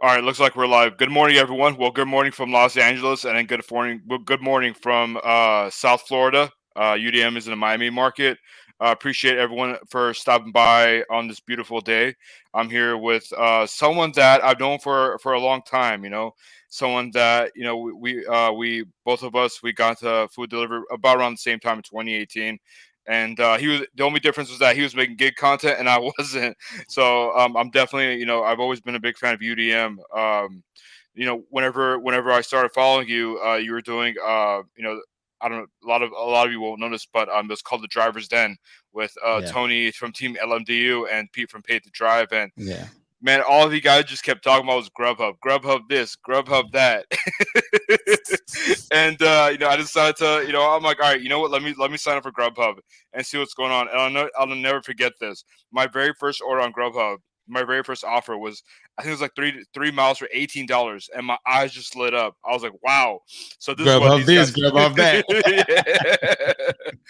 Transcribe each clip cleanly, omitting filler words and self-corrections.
All right, looks like we're live. Good morning, everyone. Well, good morning from Los Angeles, and then good morning from South Florida. UDM is in the Miami market. Appreciate everyone for stopping by on this beautiful day. I'm here with someone that I've known for a long time. Someone that we both of us we got to food delivery about around the same time in 2018. And he was the only difference was that he was making gig content and I wasn't. So I'm definitely, I've always been a big fan of UDM. Whenever I started following you, you were doing, I don't know, a lot of you won't notice, but it's called the Driver's Den with Yeah, Tony from Team LMDU and Pete from Paid to Drive, and yeah. man, all of you guys just kept talking about was Grubhub, Grubhub this, Grubhub that, and I decided to, I'm like, all right, you know what? Let me sign up for Grubhub and see what's going on. And I'll never forget this. My very first order on Grubhub, my very first offer was, I think it was like three miles for $18, and my eyes just lit up. I was like, wow. So this is Grub what of these this, guys. grub of that.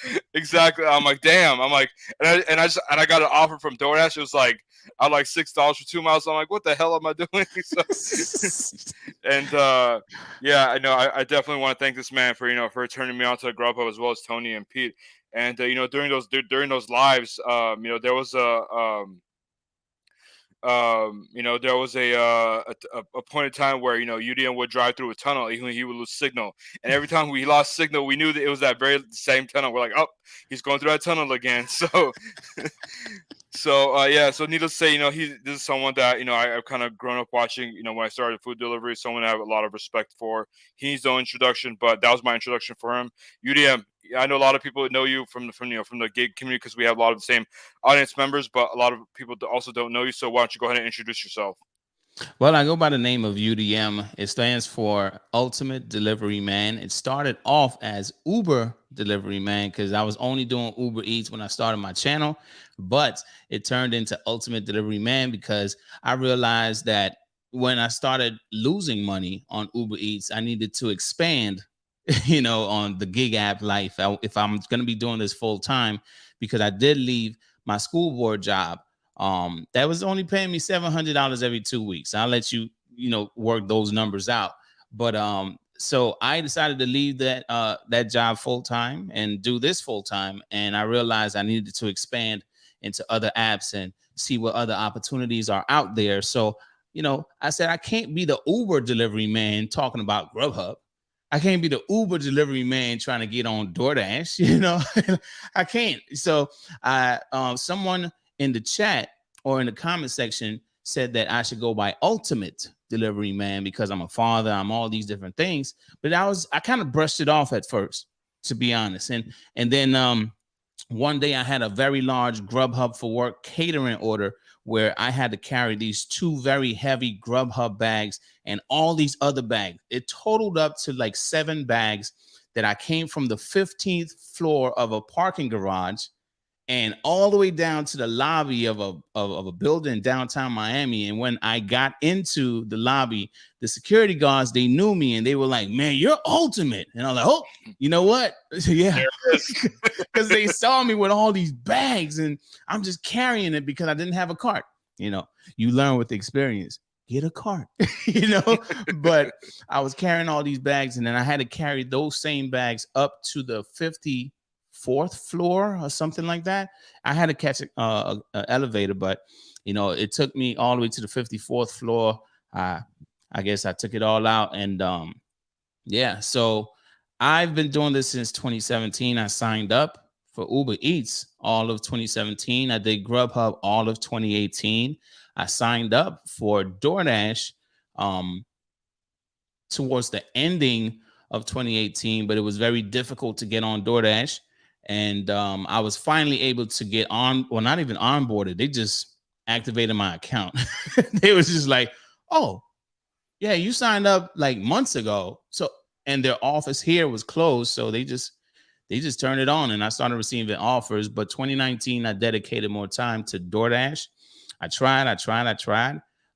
Yeah. Exactly. I'm like, damn. I'm like, and I got an offer from DoorDash. It was like, I like $6 for 2 miles. I'm like, what the hell am I doing? So, and yeah, I know. I definitely want to thank this man for for turning me on to Grubhub as well as Tony and Pete. And during those lives, there was there was a point in time where UDM would drive through a tunnel, even he would lose signal, and every time we lost signal, we knew that it was that very same tunnel. We're like, oh, he's going through that tunnel again. So needless to say, this is someone that I've kind of grown up watching. When I started food delivery, someone I have a lot of respect for. He needs no introduction, but that was my introduction for him. UDM. I know a lot of people know you from the gig community because we have a lot of the same audience members, but a lot of people also don't know you. So why don't you go ahead and introduce yourself? Well, I go by the name of UDM. It stands for Ultimate Delivery Man. It started off as Uber Delivery Man because I was only doing Uber Eats when I started my channel, but it turned into Ultimate Delivery Man because I realized that when I started losing money on Uber Eats, I needed to expand, on the gig app life. If I'm going to be doing this full time, because I did leave my school board job that was only paying me $700 every 2 weeks. I'll let you work those numbers out. But so I decided to leave that job full time and do this full time, and I realized I needed to expand into other apps and see what other opportunities are out there. So I said I can't be the Uber delivery man talking about Grubhub. I can't be the Uber delivery man trying to get on DoorDash. I can't. So I someone in the chat or in the comment section said that I should go by Ultimate Delivery Man because I'm a father, I'm all these different things. But I kind of brushed it off at first, to be honest. And then one day I had a very large Grubhub for work catering order where I had to carry these two very heavy Grubhub bags and all these other bags. It totaled up to like 7 bags that I came from the 15th floor of a parking garage and all the way down to the lobby of a building downtown Miami. And when I got into the lobby, the security guards, they knew me and they were like, man, you're ultimate. And I'm like, oh, you know what? Yeah. There it is. Because they saw me with all these bags and I'm just carrying it because I didn't have a cart. You learn with experience. Get a cart, but I was carrying all these bags and then I had to carry those same bags up to the 54th floor or something like that. I had to catch a elevator, but it took me all the way to the 54th floor. I guess I took it all out, and yeah. So I've been doing this since 2017. I signed up for Uber Eats all of 2017. I did Grubhub all of 2018. I signed up for DoorDash um, towards the ending of 2018, but it was very difficult to get on DoorDash. And I was finally able to get on, well, not even onboarded. They just activated my account. They was just like, oh, yeah, you signed up like months ago. So, and their office here was closed. So they just turned it on and I started receiving offers. But 2019, I dedicated more time to DoorDash. I tried.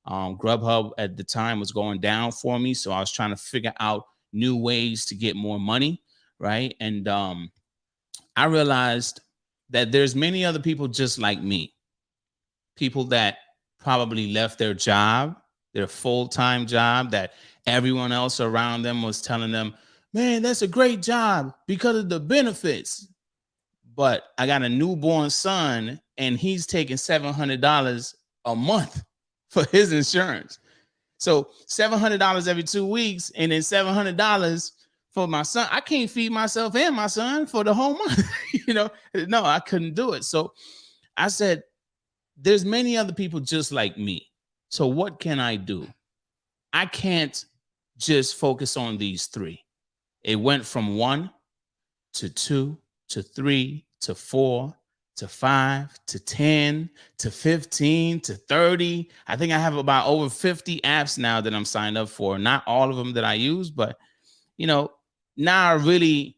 Grubhub at the time was going down for me. So I was trying to figure out new ways to get more money. Right. And I realized that there's many other people just like me, people that probably left their job. their full-time job that everyone else around them was telling them, man, that's a great job because of the benefits. But I got a newborn son and he's taking $700 a month for his insurance. So $700 every 2 weeks and then $700 for my son. I can't feed myself and my son for the whole month. No, I couldn't do it. So I said, there's many other people just like me. So what can I do? I can't just focus on these three. It went from 1 to 2 to 3 to 4 to 5 to 10 to 15 to 30. I think I have about over 50 apps now that I'm signed up for. Not all of them that I use, but now I really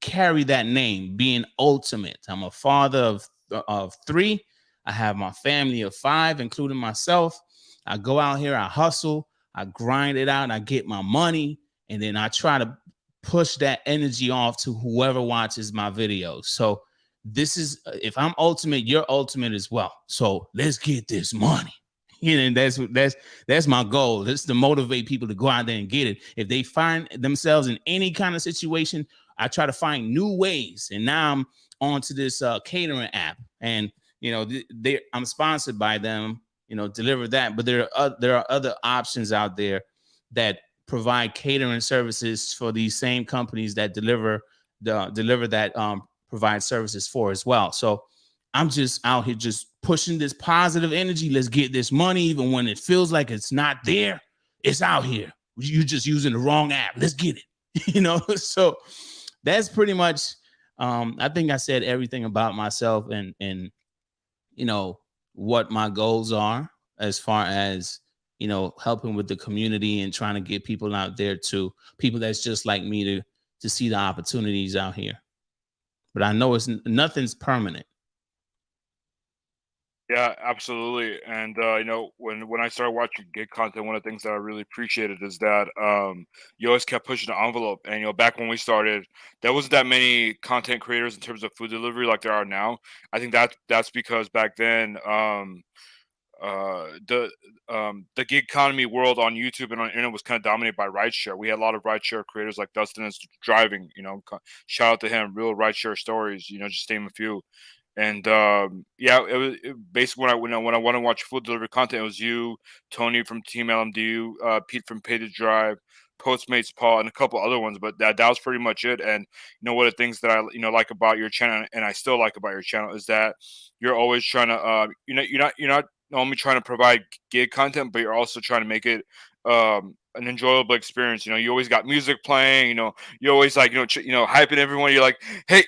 carry that name, being ultimate. I'm a father of 3. I have my family of 5, including myself. I go out here, I hustle, I grind it out, I get my money, and then I try to push that energy off to whoever watches my videos. So this is, if I'm ultimate, you're ultimate as well. So let's get this money. And that's my goal. That's to motivate people to go out there and get it. If they find themselves in any kind of situation, I try to find new ways. And now I'm on to this catering app, and I'm sponsored by them. Deliver that. But there are other options out there that provide catering services for these same companies that deliver that provide services for as well. So I'm just out here just pushing this positive energy. Let's get this money, even when it feels like it's not there. It's out here. You're just using the wrong app. Let's get it. So that's pretty much. I think I said everything about myself and what my goals are as far as helping with the community and trying to get people out there, to people that's just like me, to see the opportunities out here. But I know nothing's permanent. Yeah, absolutely. And when I started watching gig content, one of the things that I really appreciated is that you always kept pushing the envelope. And back when we started, there wasn't that many content creators in terms of food delivery like there are now. I think that's because back then the gig economy world on YouTube and on the internet was kind of dominated by rideshare. We had a lot of rideshare creators like Dustin is driving. Shout out to him. Real rideshare stories. Just name a few. And yeah, basically when I want to watch food delivery content, it was you, Tony from Team LMDU, Pete from Pay to Drive, Postmates Paul, and a couple other ones. But that was pretty much it. And one of the things that I like about your channel, and I still like about your channel, is that you're always trying to you're not only trying to provide gig content, but you're also trying to make it an enjoyable experience. You always got music playing. You always like hyping everyone. You're like, hey,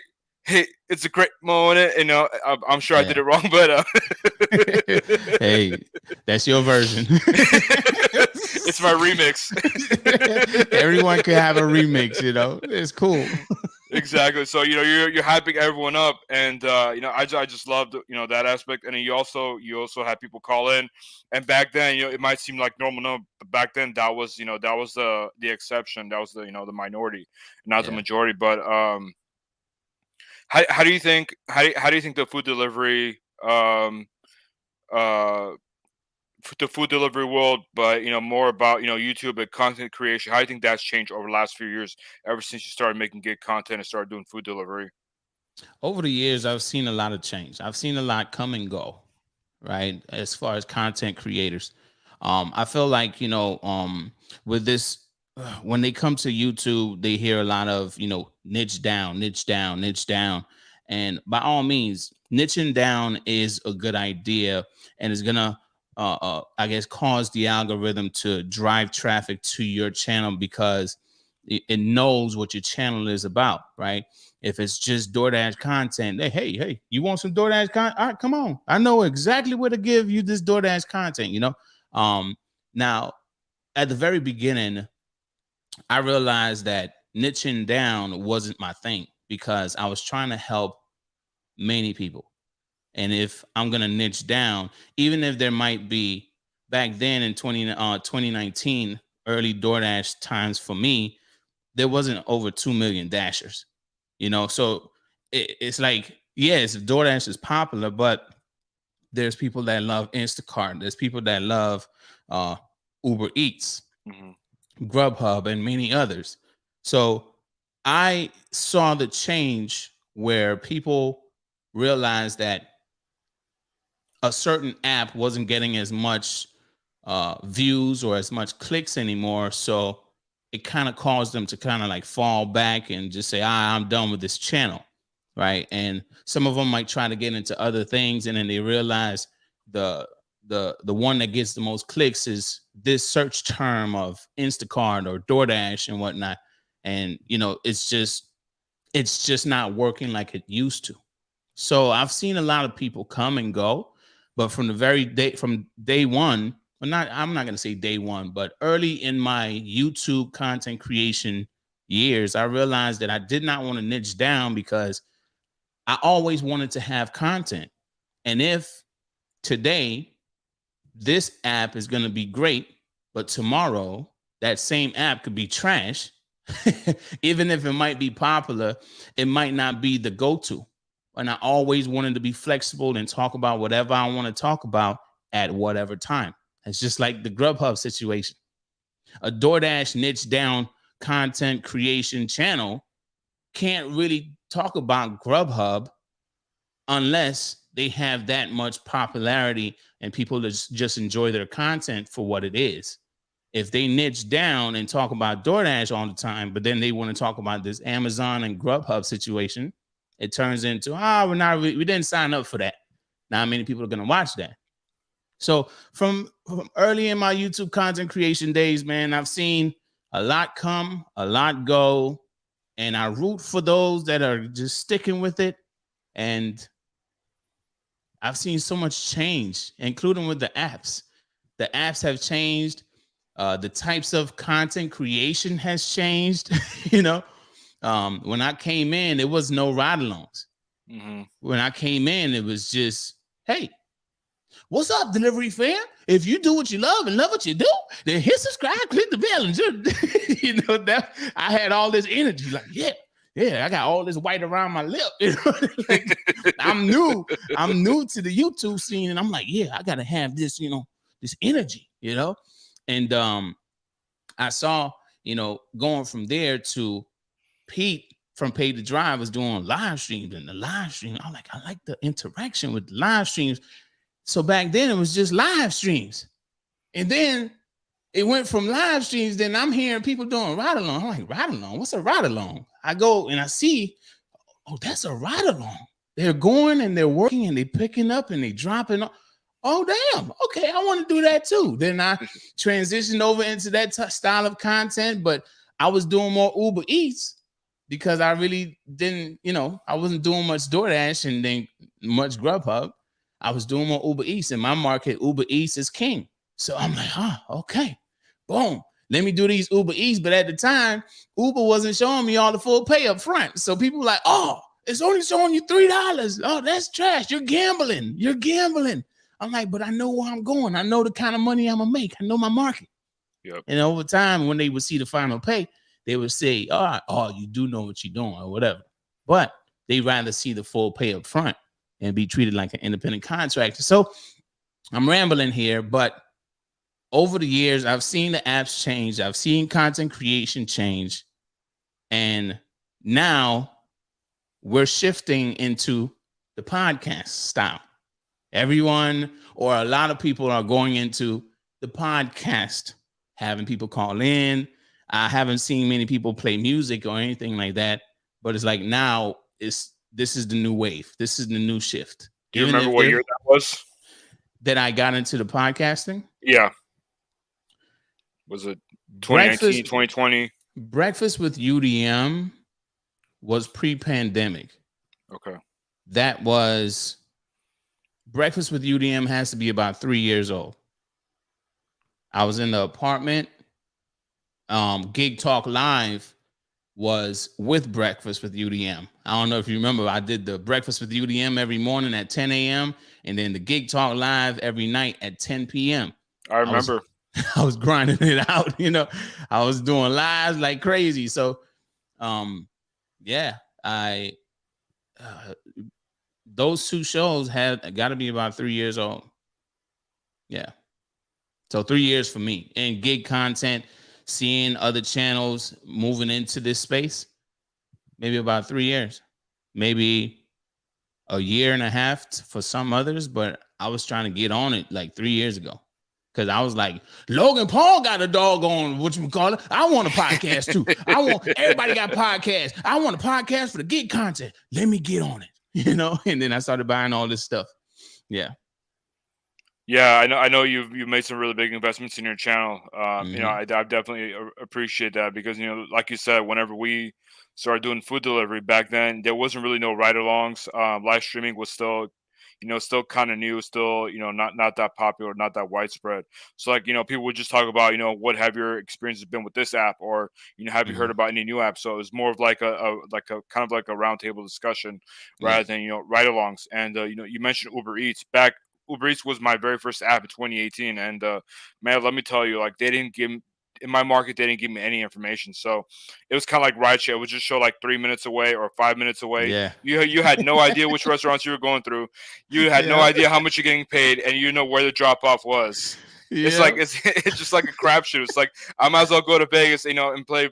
it's a great moment. I'm sure I did it wrong, but hey, that's your version. It's my remix. Everyone can have a remix. It's cool. Exactly. So you're hyping everyone up, and I just loved that aspect. And then you also have people call in, and back then it might seem like normal, but back then that was the exception. That was the minority, not the majority. But how do you think the food delivery the food delivery world, but more about YouTube and content creation, how do you think that's changed over the last few years, ever since you started making gig content and started doing food delivery? Over the years, I've seen a lot of change. I've seen a lot come and go, right? As far as content creators, I feel like with this, when they come to YouTube, they hear a lot of niche down, niche down, niche down, and by all means, niching down is a good idea, and it's gonna I guess cause the algorithm to drive traffic to your channel because it knows what your channel is about, right? If it's just DoorDash content, hey, you want some DoorDash content? All right, come on. I know exactly where to give you this DoorDash content, Now, at the very beginning, I realized that niching down wasn't my thing because I was trying to help many people. And if I'm going to niche down, even if there might be back then in 2019, early DoorDash times for me, there wasn't over 2 million dashers, so it's like, yes, DoorDash is popular, but there's people that love Instacart. There's people that love Uber Eats, Mm-hmm. GrubHub, and many others. So I saw the change where people realized that a certain app wasn't getting as much views or as much clicks anymore. So it kind of caused them to kind of like fall back and just say, I'm done with this channel. Right. And some of them might try to get into other things, and then they realize the the one that gets the most clicks is this search term of Instacart or DoorDash and whatnot. And it's just not working like it used to. So I've seen a lot of people come and go, but from day one, well, not I'm not gonna say day one, but early in my YouTube content creation years, I realized that I did not want to niche down because I always wanted to have content. And if today this app is gonna be great, but tomorrow that same app could be trash, even if it might be popular, it might not be the go-to. And I always wanted to be flexible and talk about whatever I want to talk about at whatever time. It's just like the GrubHub situation. A DoorDash niche down content creation channel can't really talk about GrubHub unless they have that much popularity and people just enjoy their content for what it is. If they niche down and talk about DoorDash all the time, but then they want to talk about this Amazon and GrubHub situation, it turns into, we didn't sign up for that. Not many people are going to watch that. So from early in my YouTube content creation days, man, I've seen a lot come, a lot go, and I root for those that are just sticking with it. And I've seen so much change, including with the apps. The apps have changed. The types of content creation has changed. When I came in, there was no ride-alongs. Mm-hmm. When I came in, it was just, hey, what's up, delivery fam? If you do what you love and love what you do, then hit subscribe, click the bell, and just, that I had all this energy. Like, yeah, I got all this white around my lip. Like, I'm new to the YouTube scene, and I'm like, yeah, I gotta have this, this energy, And I saw, going from there to Pete from Pay to Drive was doing live streams, and the live stream, I like the interaction with the live streams. So back then it was just live streams. And then it went from live streams, then I'm hearing people doing ride along. I'm like, ride along? What's a ride along? I go and I see, oh, that's a ride along. They're going and they're working and they're picking up and they dropping. Oh, damn. Okay, I want to do that too. Then I transitioned over into that style of content, but I was doing more Uber Eats because I really didn't, I wasn't doing much DoorDash and then much GrubHub. I was doing more Uber Eats. In my market, Uber Eats is king. So I'm like, okay, boom. Let me do these Uber Eats. But at the time, Uber wasn't showing me all the full pay up front. So people were like, oh, it's only showing you $3. Oh, that's trash. You're gambling. I'm like, but I know where I'm going. I know the kind of money I'm going to make. I know my market. Yep. And over time, when they would see the final pay, they would say, oh, you do know what you're doing or whatever. But they'd rather see the full pay up front and be treated like an independent contractor. So I'm rambling here, but over the years, I've seen the apps change. I've seen content creation change. And now we're shifting into the podcast style. Everyone or a lot of people are going into the podcast, having people call in. I haven't seen many people play music or anything like that, but it's like now this is the new wave. This is the new shift. Do you remember what year that was? That I got into the podcasting? Yeah. Was it 2019, 2020? Breakfast with UDM was pre-pandemic. Okay. That was Breakfast with UDM has to be about 3 years old. I was in the apartment. Gig Talk Live was with Breakfast with UDM. I don't know if you remember, I did the Breakfast with UDM every morning at 10 a.m. and then the Gig Talk Live every night at 10 p.m. I remember. I was grinding it out, I was doing lives like crazy. So, those two shows had got to be about 3 years old. Yeah. So 3 years for me and gig content, seeing other channels moving into this space, maybe about 3 years, maybe a year and a half for some others, but I was trying to get on it like 3 years ago. Cause I was like, Logan Paul got a doggone what you call it. I want a podcast too. I want everybody got podcasts. I want a podcast for the gig content. Let me get on it, And then I started buying all this stuff. Yeah. Yeah, I know. I know you've made some really big investments in your channel. Mm-hmm. I definitely appreciate that because like you said, whenever we started doing food delivery back then, there wasn't really no ride-alongs. Live streaming was still, still kind of new, still, not that popular, not that widespread. So like, people would just talk about, what have your experiences been with this app, or have you heard Mm-hmm. about any new apps? So it was more of like a kind of like a roundtable discussion Yeah. rather than ride-alongs. And you mentioned Uber Eats back. Uber Eats was my very first app in 2018, and man, let me tell you, like they didn't give in my market, they didn't give me any information. So it was kind of like rideshare. It would just show like 3 minutes away or 5 minutes away. Yeah. You had no idea which restaurants you were going through. You had no Yeah. idea how much you're getting paid, and where the drop off was. It's like Yeah. it's just like a crapshoot. It's like I might as well go to Vegas, and play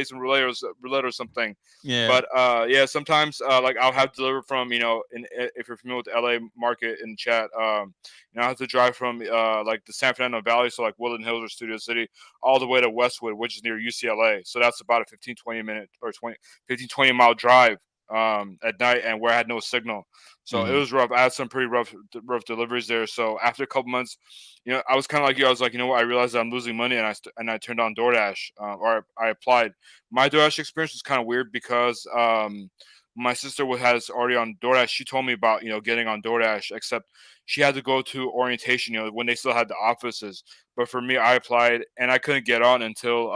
some roulette or something. Yeah. But yeah, sometimes like I'll have to deliver from if you're familiar with the LA market in chat, I have to drive from like the San Fernando Valley, so like Woodland Hills or Studio City, all the way to Westwood, which is near UCLA. So that's about a 15-20 minute or 15-20 mile drive at night, and where I had no signal. So it Mm-hmm. was rough. I had some pretty rough deliveries there. So after a couple months, I was kind of like you. I was like, what? I realized that I'm losing money, and I turned on DoorDash, or I applied. My DoorDash experience was kind of weird because my sister has already on DoorDash. She told me about getting on DoorDash, except she had to go to orientation, when they still had the offices. But for me, I applied and I couldn't get on until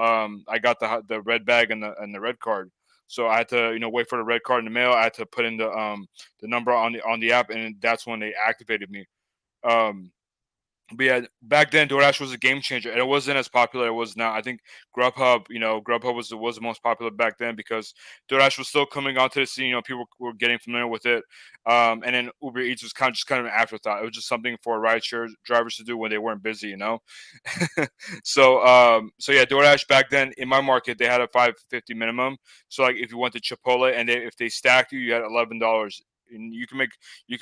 I got the red bag and the red card. So I had to wait for the red card in the mail. I had to put in the number on the app, and that's when they activated me. Um, but yeah, back then DoorDash was a game changer, and it wasn't as popular as it was now. I think Grubhub was the most popular back then because DoorDash was still coming onto the scene. People were getting familiar with it, and then Uber Eats was kind of an afterthought. It was just something for rideshare drivers to do when they weren't busy. So yeah, DoorDash back then in my market they had a 550 minimum. So like if you went to Chipotle and if they stacked you, you had $11, and you can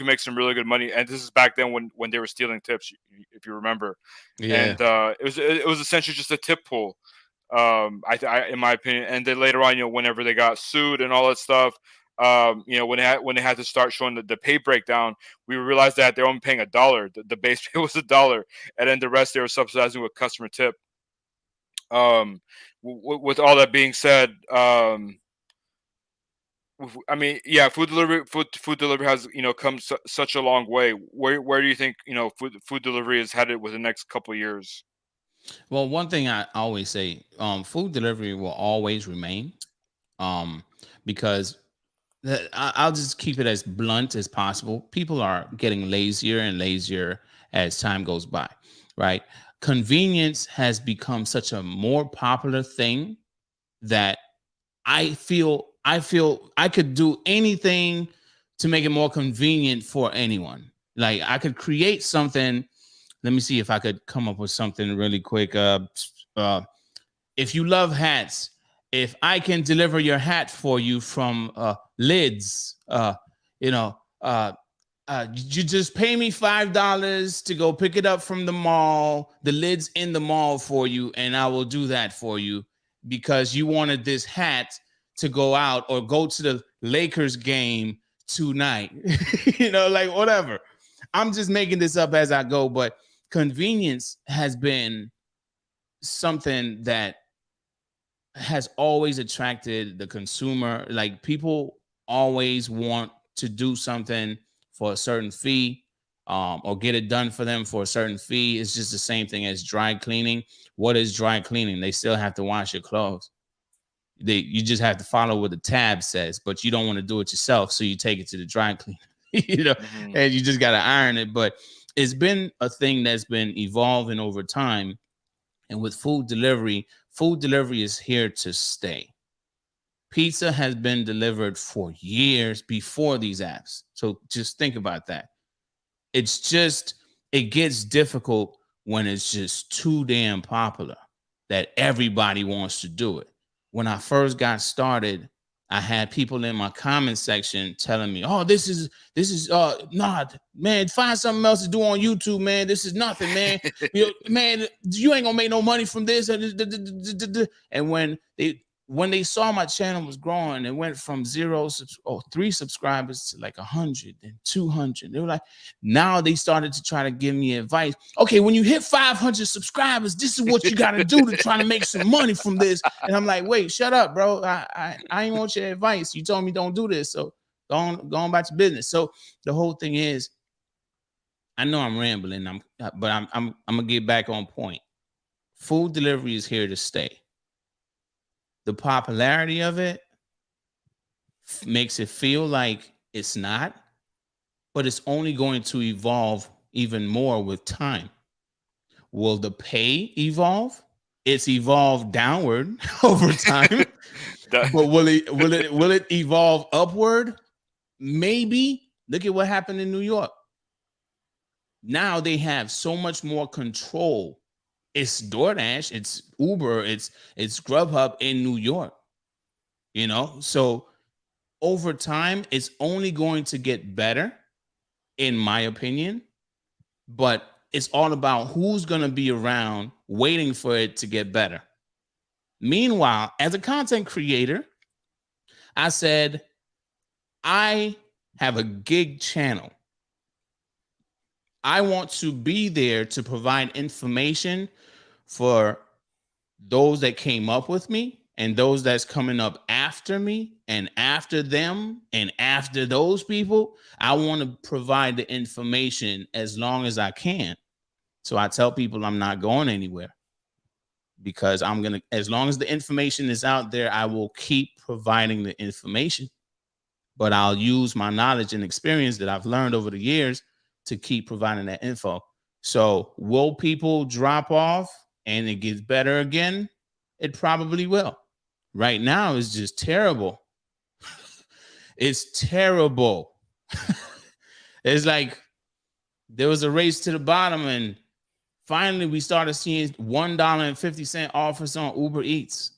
make some really good money. And this is back then when they were stealing tips, if you remember. Yeah. And it was essentially just a tip pool. In my opinion. And then later on, whenever they got sued and all that stuff, when they had to start showing the pay breakdown, we realized that they're only paying $1. The base pay was $1, and then the rest they were subsidizing with customer tip. With all that being said, I mean, yeah, food delivery has come such a long way. Where do you think food delivery is headed with the next couple of years? Well, one thing I always say, food delivery will always remain, um, because I'll just keep it as blunt as possible. People are getting lazier and lazier as time goes by, right? Convenience has become such a more popular thing that I feel I could do anything to make it more convenient for anyone. Like I could create something. Let me see if I could come up with something really quick. Uh, if you love hats, if I can deliver your hat for you from Lids, you know, uh, you just pay me $5 to go pick it up from the mall, the Lids in the mall for you, and I will do that for you because you wanted this hat to go out or go to the Lakers game tonight. Like whatever. I'm just making this up as I go, but convenience has been something that has always attracted the consumer. Like people always want to do something for a certain fee, or get it done for them for a certain fee. It's just the same thing as dry cleaning. What is dry cleaning? They still have to wash your clothes. You just have to follow what the tab says, but you don't want to do it yourself, so you take it to the dry cleaner, you know, Hmm. and you just got to iron it. But it's been a thing that's been evolving over time, and with food delivery is here to stay. Pizza has been delivered for years before these apps. So just think about that. It's just, it gets difficult when it's just too damn popular that everybody wants to do it. When I first got started, I had people in my comment section telling me, "Oh, this is not, man, find something else to do on YouTube, man. This is nothing, man. Man, you ain't gonna make no money from this." And when they saw my channel was growing, it went from 3 subscribers to like 100 and 200. They were like, now they started to try to give me advice. Okay, when you hit 500 subscribers, this is what you got to do to try to make some money from this. And I'm like, wait, shut up, bro. I ain't want your advice. You told me don't do this. So go on about your business. So the whole thing is, I know I'm rambling, but I'm gonna get back on point. Food delivery is here to stay. The popularity of it makes it feel like it's not, but it's only going to evolve even more with time. Will the pay evolve? It's evolved downward over time, but will it evolve upward? Maybe. Look at what happened in New York. Now they have so much more control. It's DoorDash, it's Uber, it's GrubHub in New York. So over time, it's only going to get better, in my opinion. But it's all about who's going to be around waiting for it to get better. Meanwhile, as a content creator, I said, I have a gig channel. I want to be there to provide information for those that came up with me and those that's coming up after me and after them and after those people. I want to provide the information as long as I can. So I tell people I'm not going anywhere, because as long as the information is out there, I will keep providing the information, but I'll use my knowledge and experience that I've learned over the years to keep providing that info. So will people drop off and it gets better again? It probably will. Right now, it's just terrible. It's terrible. It's like there was a race to the bottom, and finally we started seeing $1.50 offers on Uber Eats.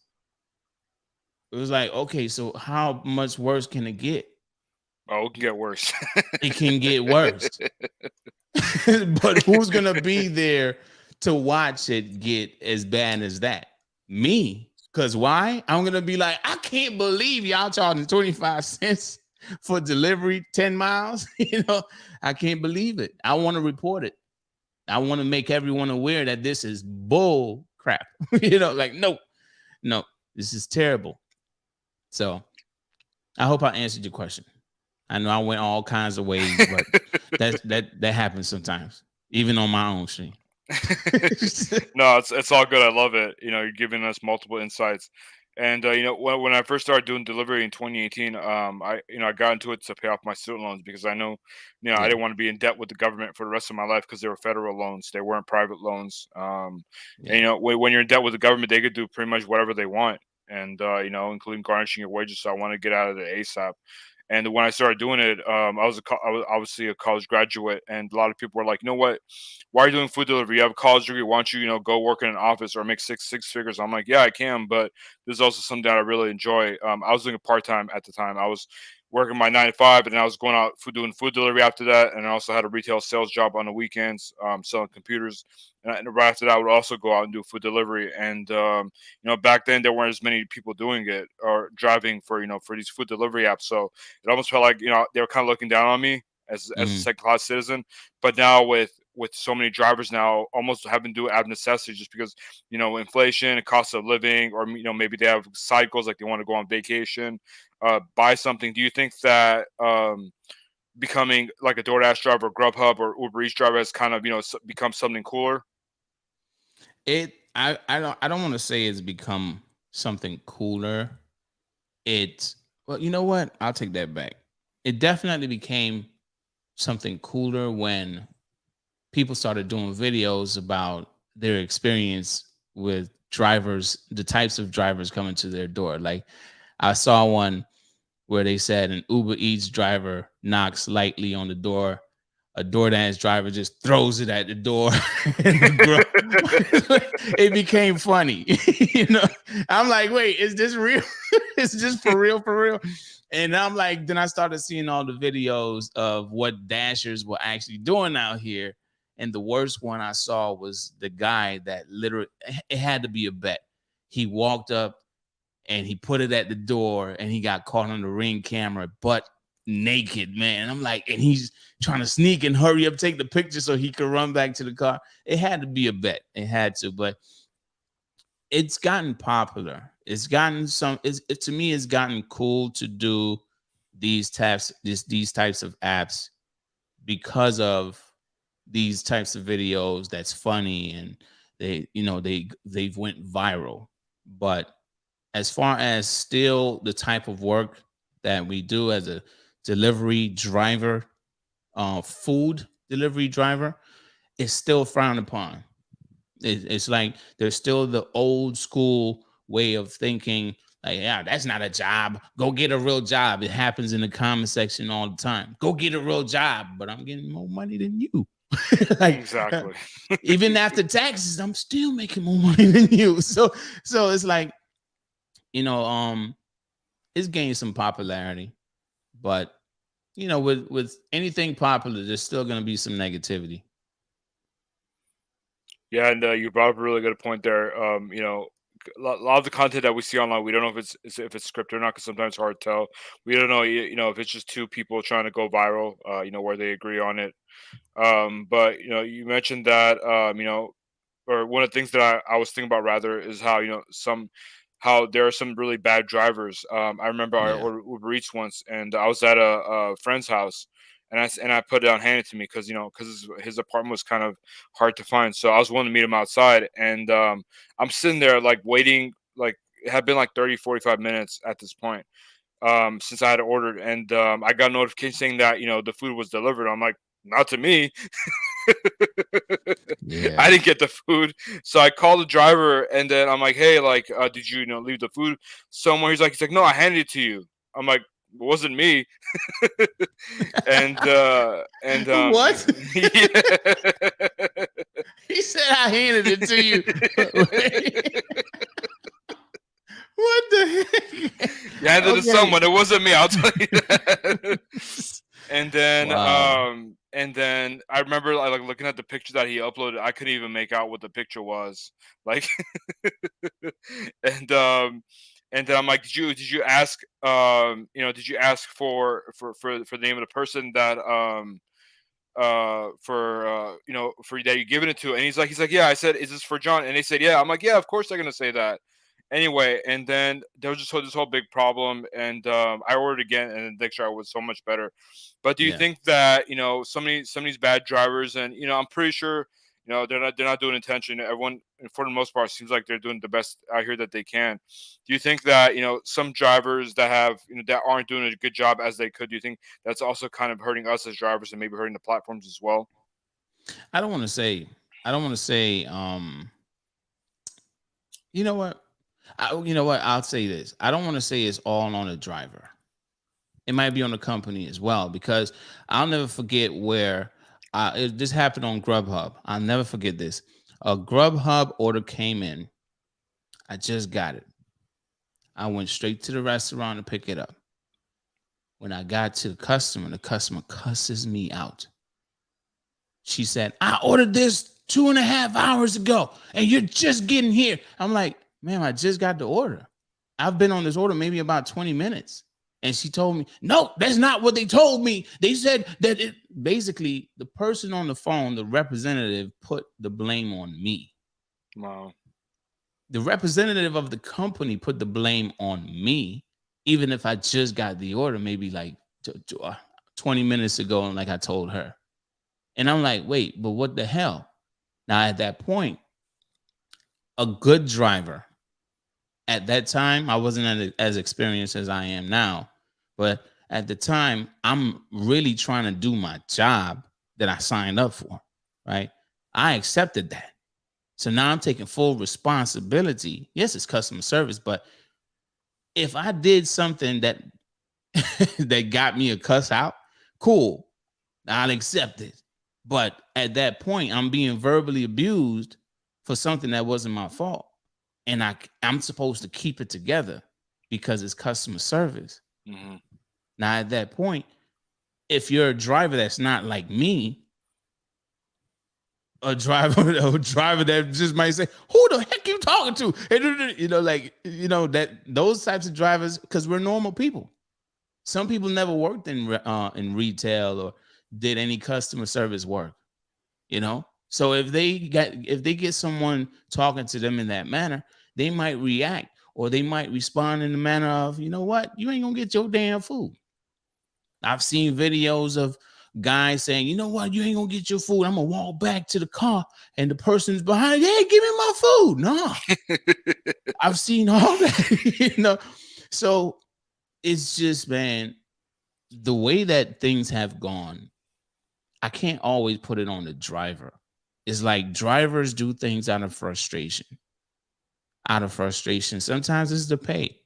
It was like, okay, so how much worse can it get? Oh, it can get worse. It can get worse. But who's going to be there to watch it get as bad as that? Me. Because why? I'm going to be like, I can't believe y'all charging 25 cents for delivery 10 miles. I can't believe it. I want to report it. I want to make everyone aware that this is bull crap. Like, no, this is terrible. So I hope I answered your question. I know I went all kinds of ways, but that happens sometimes, even on my own stream. No, it's all good. I love it. You're giving us multiple insights. And when I first started doing delivery in 2018, I got into it to pay off my student loans, because I know, I didn't want to be in debt with the government for the rest of my life, because they were federal loans, they weren't private loans. And when you're in debt with the government, they could do pretty much whatever they want, and including garnishing your wages. So I want to get out of it ASAP. And when I started doing it, I was obviously a college graduate, and a lot of people were like, "You know what? Why are you doing food delivery? You have a college degree. Why don't you, go work in an office or make six figures?" I'm like, "Yeah, I can, but this is also something that I really enjoy." I was doing it part time at the time. I was working my 9 to 5, and then I was going out doing food delivery after that, and I also had a retail sales job on the weekends, selling computers. And right after that, I would also go out and do food delivery. And back then there weren't as many people doing it or driving for these food delivery apps. So it almost felt like they were kind of looking down on me as a second class citizen. But now with so many drivers now almost having to do it out of necessity, just because inflation and cost of living, or maybe they have cycles, like they want to go on vacation, buy something. Do you think that becoming like a DoorDash driver, GrubHub, or Uber Eats driver has kind of become something cooler? I don't want to say it's become something cooler. Well, you know what? I'll take that back. It definitely became something cooler when people started doing videos about their experience with drivers, the types of drivers coming to their door. Like, I saw one where they said an Uber Eats driver knocks lightly on the door a DoorDash driver just throws it at the door. It became funny. You know, I'm like, wait, is this real? Is this for real? For real? And I'm like, then I started seeing all the videos of what dashers were actually doing out here. And the worst one I saw was the guy that literally, it had to be a bet. He walked up and he put it at the door and he got caught on the Ring camera, but naked, man. I'm like, and he's trying to sneak and hurry up, take the picture so he could run back to the car. It had to be a bet. It had to, but it's gotten popular. It's gotten to me, it's gotten cool to do these types of apps because of these types of videos that's funny and they've went viral. But as far as still the type of work that we do as a delivery driver, food delivery driver, is still frowned upon. It's like there's still the old school way of thinking, like, yeah, that's not a job. Go get a real job. It happens in the comment section all the time. Go get a real job, but I'm getting more money than you. Like, Exactly. even after taxes, I'm still making more money than you. So it's like, it's gained some popularity, but with anything popular, there's still going to be some negativity. Yeah, and you brought up a really good point there. A lot of the content that we see online, we don't know if it's scripted or not, because sometimes it's hard to tell. We don't know, if it's just two people trying to go viral, where they agree on it. But you mentioned that, or one of the things that I was thinking about rather is how how there are some really bad drivers. I remember I Yeah. ordered Uber Eats once, and I was at a friend's house, and I put it on handed to me because his apartment was kind of hard to find, so I was willing to meet him outside, and I'm sitting there like waiting, like it had been like 30-45 minutes at this point, since I had ordered, and I got a notification saying that the food was delivered. I'm like, not to me. I Yeah. didn't get the food, so I called the driver, and then I'm like, "Hey, like, did you leave the food somewhere?" He's like, "No, I handed it to you." I'm like, "It wasn't me." And What? yeah. He said I handed it to you. What the heck? You handed it to Okay. someone. It wasn't me. I'll tell you that. Wow. And then I remember like looking at the picture that he uploaded. I couldn't even make out what the picture was. Like, and um, and then I'm like, did you ask did you ask for the name of the person that for that you giving it to? And he's like, yeah. I said, is this for John? And they said, yeah. I'm like, yeah, of course they're gonna say that. Anyway, and then there was just this whole big problem, and I ordered again, and the next try was so much better. But do you Yeah. think that some of these bad drivers, and I'm pretty sure they're not doing intention. Everyone, for the most part, seems like they're doing the best out here that they can. Do you think that some drivers that have that aren't doing a good job as they could? Do you think that's also kind of hurting us as drivers and maybe hurting the platforms as well? I don't want to say, I don't want to say, you know what? I'll say this. I don't want to say it's all on the driver. It might be on the company as well, because I'll never forget where this happened on GrubHub. I'll never forget this. A GrubHub order came in. I just got it. I went straight to the restaurant to pick it up. When I got to the customer cusses me out. She said, I ordered this 2.5 hours ago and you're just getting here. I'm like, ma'am, I just got the order. I've been on this order maybe about 20 minutes. And she told me, no, that's not what they told me. They said that basically the person on the phone, the representative, put the blame on me. Wow. The representative of the company put the blame on me, even if I just got the order maybe like 20 minutes ago. And like I told her. And I'm like, wait, but what the hell? Now, at that point, a good driver, at that time, I wasn't as experienced as I am now. But at the time, I'm really trying to do my job that I signed up for, right? I accepted that. So now I'm taking full responsibility. Yes, it's customer service, but if I did something that that got me a cuss out, cool. I'll accept it. But at that point, I'm being verbally abused for something that wasn't my fault. And I'm supposed to keep it together because it's customer service. Mm-hmm. Now, at that point, if you're a driver that's not like me, a driver that just might say, "Who the heck you talking to?" And, that those types of drivers, because we're normal people. Some people never worked in retail or did any customer service work. So if they get someone talking to them in that manner, they might react or they might respond in the manner of, you know what, you ain't gonna get your damn food. I've seen videos of guys saying, you know what, you ain't gonna get your food. I'm gonna walk back to the car and the person's behind, hey, give me my food. No, I've seen all that. So it's just, man, the way that things have gone, I can't always put it on the driver. It's like drivers do things out of frustration. Out of frustration. Sometimes it's the pay.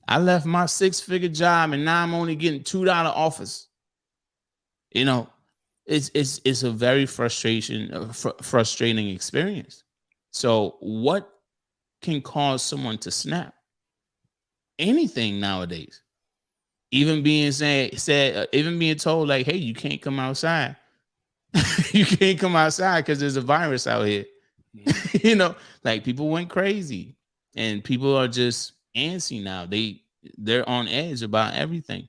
I left my 6-figure job and now I'm only getting $2 offers. It's a very frustrating experience. So what can cause someone to snap? Anything nowadays. Even being even being told like, hey, you can't come outside. You can't come outside because there's a virus out here. Like people went crazy and people are just antsy now. They're on edge about everything.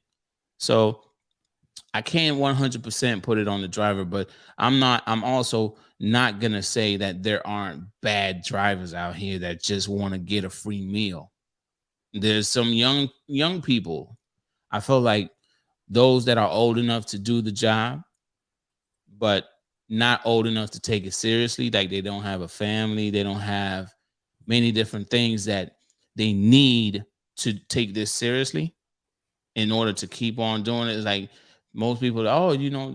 So I can't 100% put it on the driver, but I'm also not going to say that there aren't bad drivers out here that just want to get a free meal. There's some young people. I feel like those that are old enough to do the job, but not old enough to take it seriously. Like they don't have a family, they don't have many different things that they need to take this seriously in order to keep on doing it. It's like most people,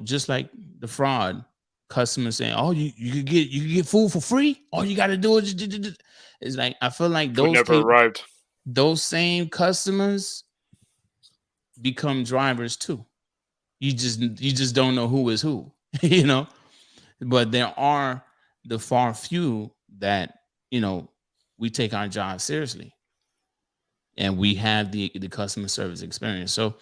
just like the fraud customers saying, "Oh, you could get food for free. All you got to do is." It's like I feel like Food never arrived. those same customers become drivers too. You just don't know who is who, But there are the far few that we take our job seriously and we have the customer service experience. So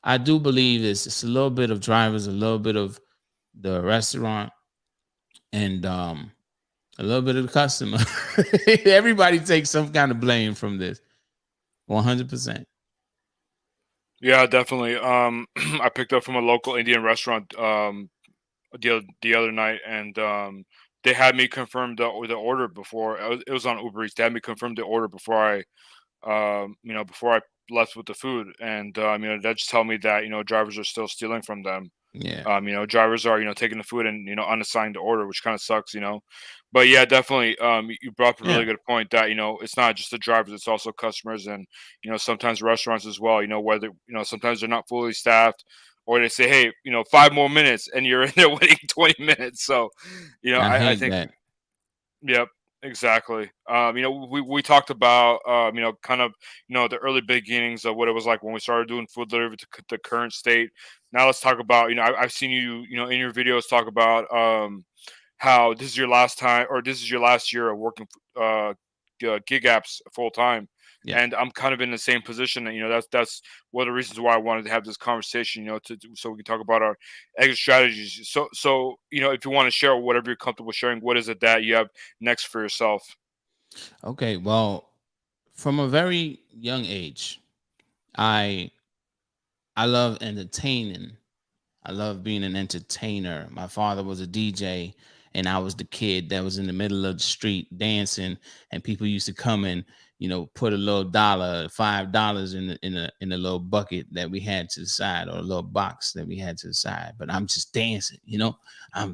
I do believe it's a little bit of drivers, a little bit of the restaurant, and a little bit of the customer. Everybody takes some kind of blame from this. 100%. Yeah, definitely. I picked up from a local Indian restaurant the other night, and they had me confirm the order before it was on Uber Eats. They had me confirm the order before before I left with the food, and that just tell me that drivers are still stealing from them. Yeah. Drivers are taking the food and unassigned the order, which kind of sucks. But yeah, definitely. You brought up a really Yeah. good point that it's not just the drivers; it's also customers, and sometimes restaurants as well. Whether sometimes they're not fully staffed, or they say, hey, 5 more minutes, and you're in there waiting 20 minutes. So, I I hate think. that. Yep, exactly. We talked about kind of the early beginnings of what it was like when we started doing food delivery to the current state. Now let's talk about I've seen you in your videos talk about how this is your last time or this is your last year of working gig apps full time. Yeah. And I'm kind of in the same position, and that's one of the reasons why I wanted to have this conversation. So we can talk about our exit strategies. So if you want to share whatever you're comfortable sharing, what is it that you have next for yourself? Okay. Well, from a very young age, I I love entertaining. I love being an entertainer. My father was a DJ, and I was the kid that was in the middle of the street dancing, and people used to come and put a little $5 in a little bucket that we had to the side, or a little box that we had to the side. But I'm just dancing.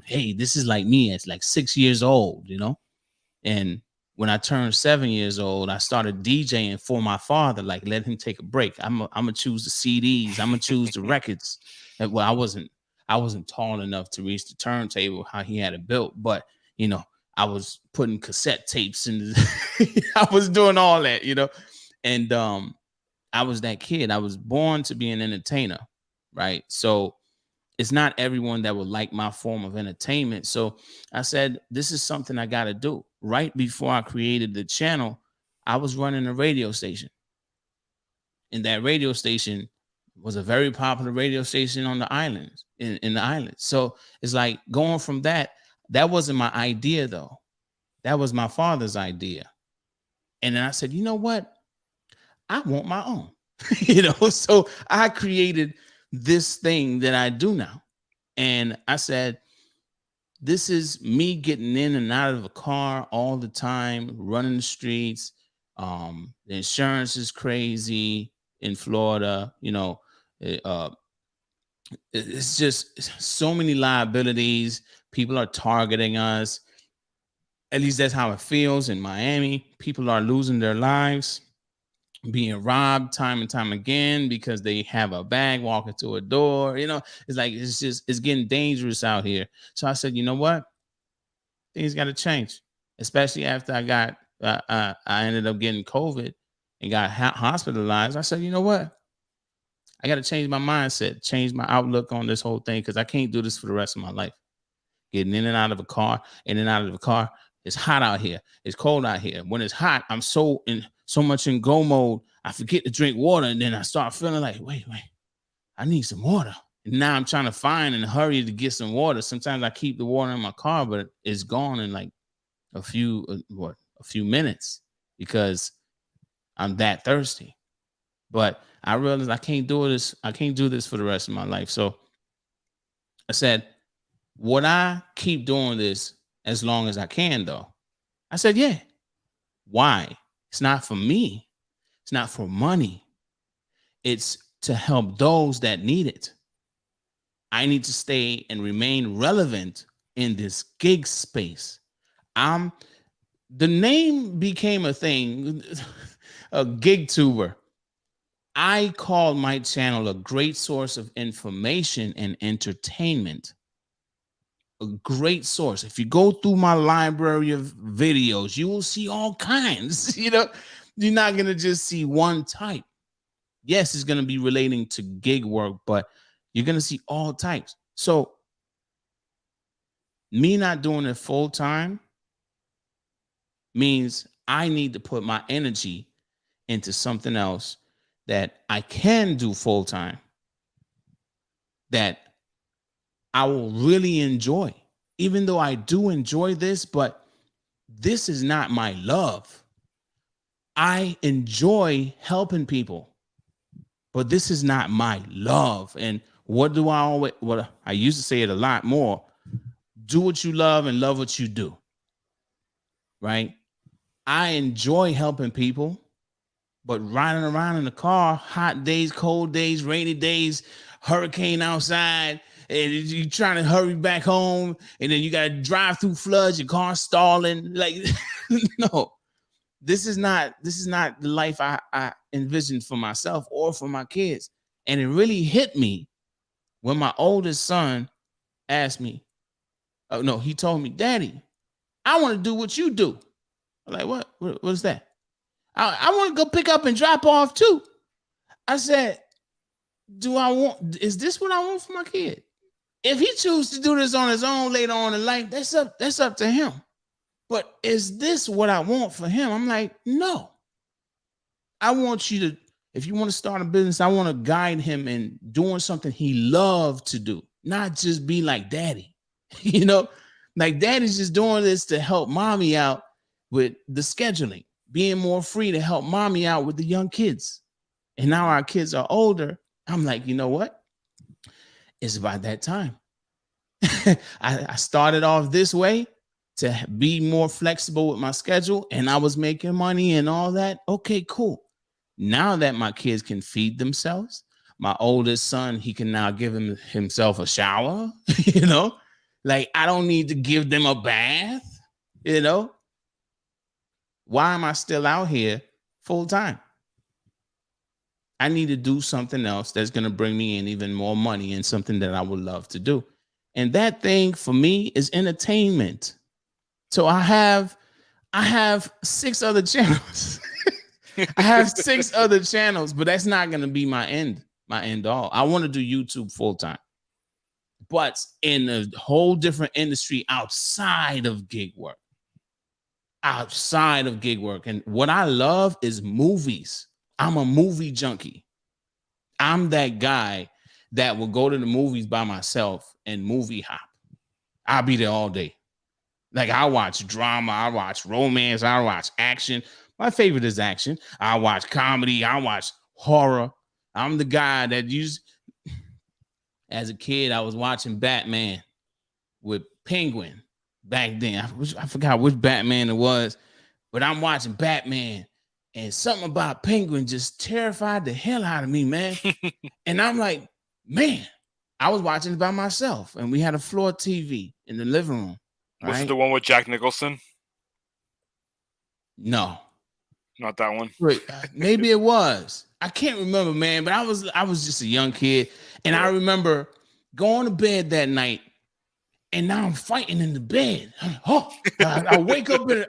Hey, this is like me. It's like 6 years old. And when I turned 7 years old, I started DJing for my father, like let him take a break. I'm gonna choose the CDs, I'm gonna choose the records. And well, I wasn't tall enough to reach the turntable how he had it built, but you know, I was putting cassette tapes in I was doing all that. And I was that kid. I was born to be an entertainer, right? So it's not everyone that would like my form of entertainment. So I said, this is something I got to do. Right before I created the channel, I was running a radio station. And that radio station was a very popular radio station on the islands, in the islands. So it's like going from that, that wasn't my idea though. That was my father's idea. And then I said, you know what? I want my own. So I created this thing that I do now. And I said, this is me getting in and out of a car all the time, running the streets. The insurance is crazy in Florida. It's just so many liabilities. People are targeting us. At least that's how it feels in Miami. People are losing their lives, being robbed time and time again because they have a bag walking to a door. It's like it's getting dangerous out here. So I said, you know what? Things got to change, especially after I ended up getting COVID and got hospitalized. I said, you know what? I got to change my mindset, change my outlook on this whole thing, because I can't do this for the rest of my life. Getting in and out of a car, in and out of a car. It's hot out here. It's cold out here. When it's hot, I'm so much in go mode, I forget to drink water, and then I start feeling like, wait, I need some water. And now I'm trying to find and hurry to get some water. Sometimes I keep the water in my car, but it's gone in like a few minutes because I'm that thirsty. But I realized I can't do this. I can't do this for the rest of my life. So I said, would I keep doing this as long as I can, though? I said, yeah. Why? It's not for me. It's not for money. It's to help those that need it. I need to stay and remain relevant in this gig space. The name became a thing, a gig tuber. I call my channel a great source of information and entertainment. A great source. If you go through my library of videos, you will see all kinds. You're not going to just see one type. Yes, it's going to be relating to gig work, but you're going to see all types. So me not doing it full time means I need to put my energy into something else that I can do full time, that I will really enjoy, even though I do enjoy this, but this is not my love. I enjoy helping people, but this is not my love. And what I used to say it a lot more: do what you love and love what you do. Right? I enjoy helping people, but riding around in the car, hot days, cold days, rainy days, hurricane outside, and you're trying to hurry back home, and then you got to drive through floods, your car stalling. Like, no, this is not the life I envisioned for myself or for my kids. And it really hit me when my oldest son asked me, he told me, Daddy, I want to do what you do. I'm like, what is that? I want to go pick up and drop off too. I said, is this what I want for my kid? If he chooses to do this on his own later on in life, that's up to him. But is this what I want for him? I'm like, no. I want you to, if you want to start a business, I want to guide him in doing something he loved to do, not just be like Daddy. Like Daddy's just doing this to help mommy out with the scheduling, being more free to help mommy out with the young kids. And now our kids are older. I'm like, you know what? It's about that time. I started off this way to be more flexible with my schedule, and I was making money and all that. Okay, cool. Now that my kids can feed themselves, my oldest son, he can now give himself a shower, like I don't need to give them a bath, Why am I still out here full time? I need to do something else that's going to bring me in even more money and something that I would love to do. And that thing for me is entertainment. So I have 6 other channels. I have 6 other channels, but that's not going to be my end all. I want to do YouTube full time. but in a whole different industry outside of gig work. Outside of gig work. And what I love is movies. I'm a movie junkie. I'm that guy that will go to the movies by myself and movie hop. I'll be there all day. Like, I watch drama, I watch romance, I watch action. My favorite is action. I watch comedy, I watch horror. I'm the guy that used, as a kid, I was watching Batman with Penguin back then. I forgot which Batman it was, but I'm watching Batman, and something about Penguin just terrified the hell out of me, man. And I'm like, man, I was watching it by myself, and we had a floor TV in the living room. Was it the one with Jack Nicholson? No. Not that one. Wait, maybe it was. I can't remember, man, but I was just a young kid, and I remember going to bed that night, and now I'm fighting in the bed. I wake up and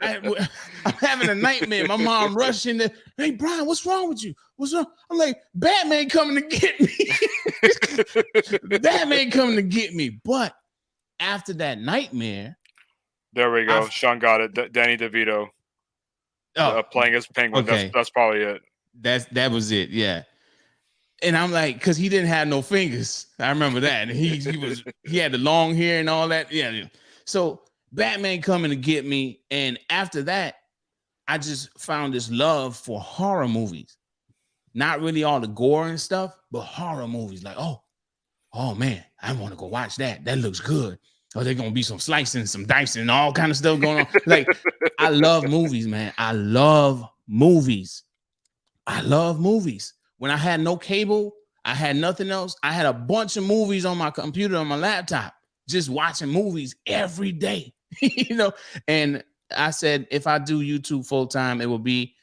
I'm having a nightmare. My mom rushed in there. Hey, Brian, what's wrong with you? What's wrong? I'm like, Batman coming to get me. Batman coming to get me. But after that nightmare, there we go. Sean got it. Danny DeVito. Playing as Penguin. Okay. That's probably it. That was it. Yeah. And I'm like, because he didn't have no fingers. I remember that. And he had the long hair and all that. Yeah. So Batman coming to get me. And after that, I just found this love for horror movies. Not really all the gore and stuff, but horror movies. Like, oh man, I want to go watch that. That looks good. Oh, there's gonna be some slicing, some dicing, and all kind of stuff going on. Like, I love movies, man. I love movies. When I had no cable, I had nothing else. I had a bunch of movies on my computer, on my laptop, just watching movies every day. And I said, if I do YouTube full time, it will be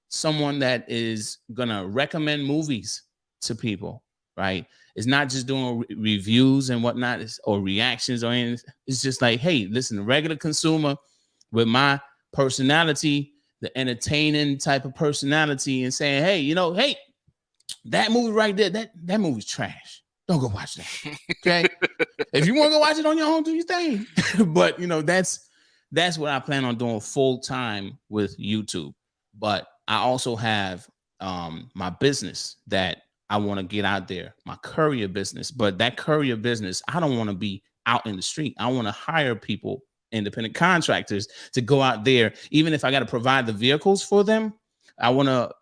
someone that is gonna recommend movies to people, right? It's not just doing reviews and whatnot, or reactions or anything. It's just like, hey, listen, a regular consumer with my personality, the entertaining type of personality, and saying, hey, that movie right there, that movie's trash. Don't go watch that. Okay. If you want to go watch it on your own, do your thing. But that's what I plan on doing full time with YouTube. But I also have my business that I want to get out there, my courier business. But that courier business, I don't want to be out in the street. I want to hire people, independent contractors, to go out there. Even if I got to provide the vehicles for them, I want to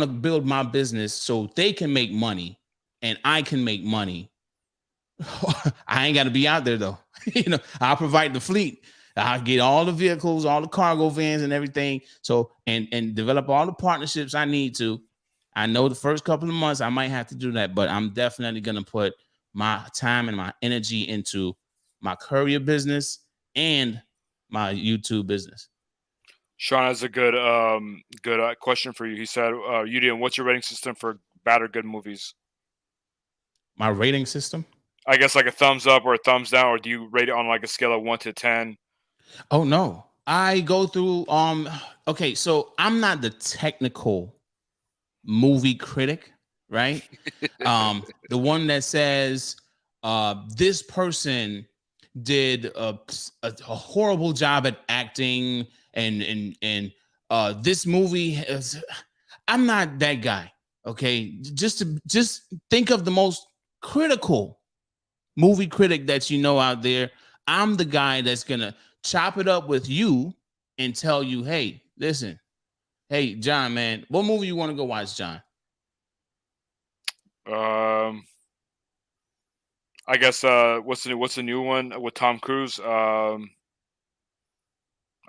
build my business so they can make money and I can make money. I ain't got to be out there though. I'll provide the fleet. I'll get all the vehicles, all the cargo vans and everything. So, and develop all the partnerships I need to. I know the first couple of months I might have to do that, but I'm definitely going to put my time and my energy into my courier business and my YouTube business. Sean has a good question for you. He said, UDM, what's your rating system for bad or good movies? My rating system? I guess like a thumbs up or a thumbs down, or do you rate it on like a scale of 1 to 10? Oh no. I go through okay, so I'm not the technical movie critic, right? The one that says this person did a horrible job at acting and this movie is, I'm not that guy. Okay, just think of the most critical movie critic that you know out there. I'm the guy that's gonna chop it up with you and tell you, hey, listen, hey, John, man, what movie you want to go watch, John? I guess what's the new one with Tom Cruise? I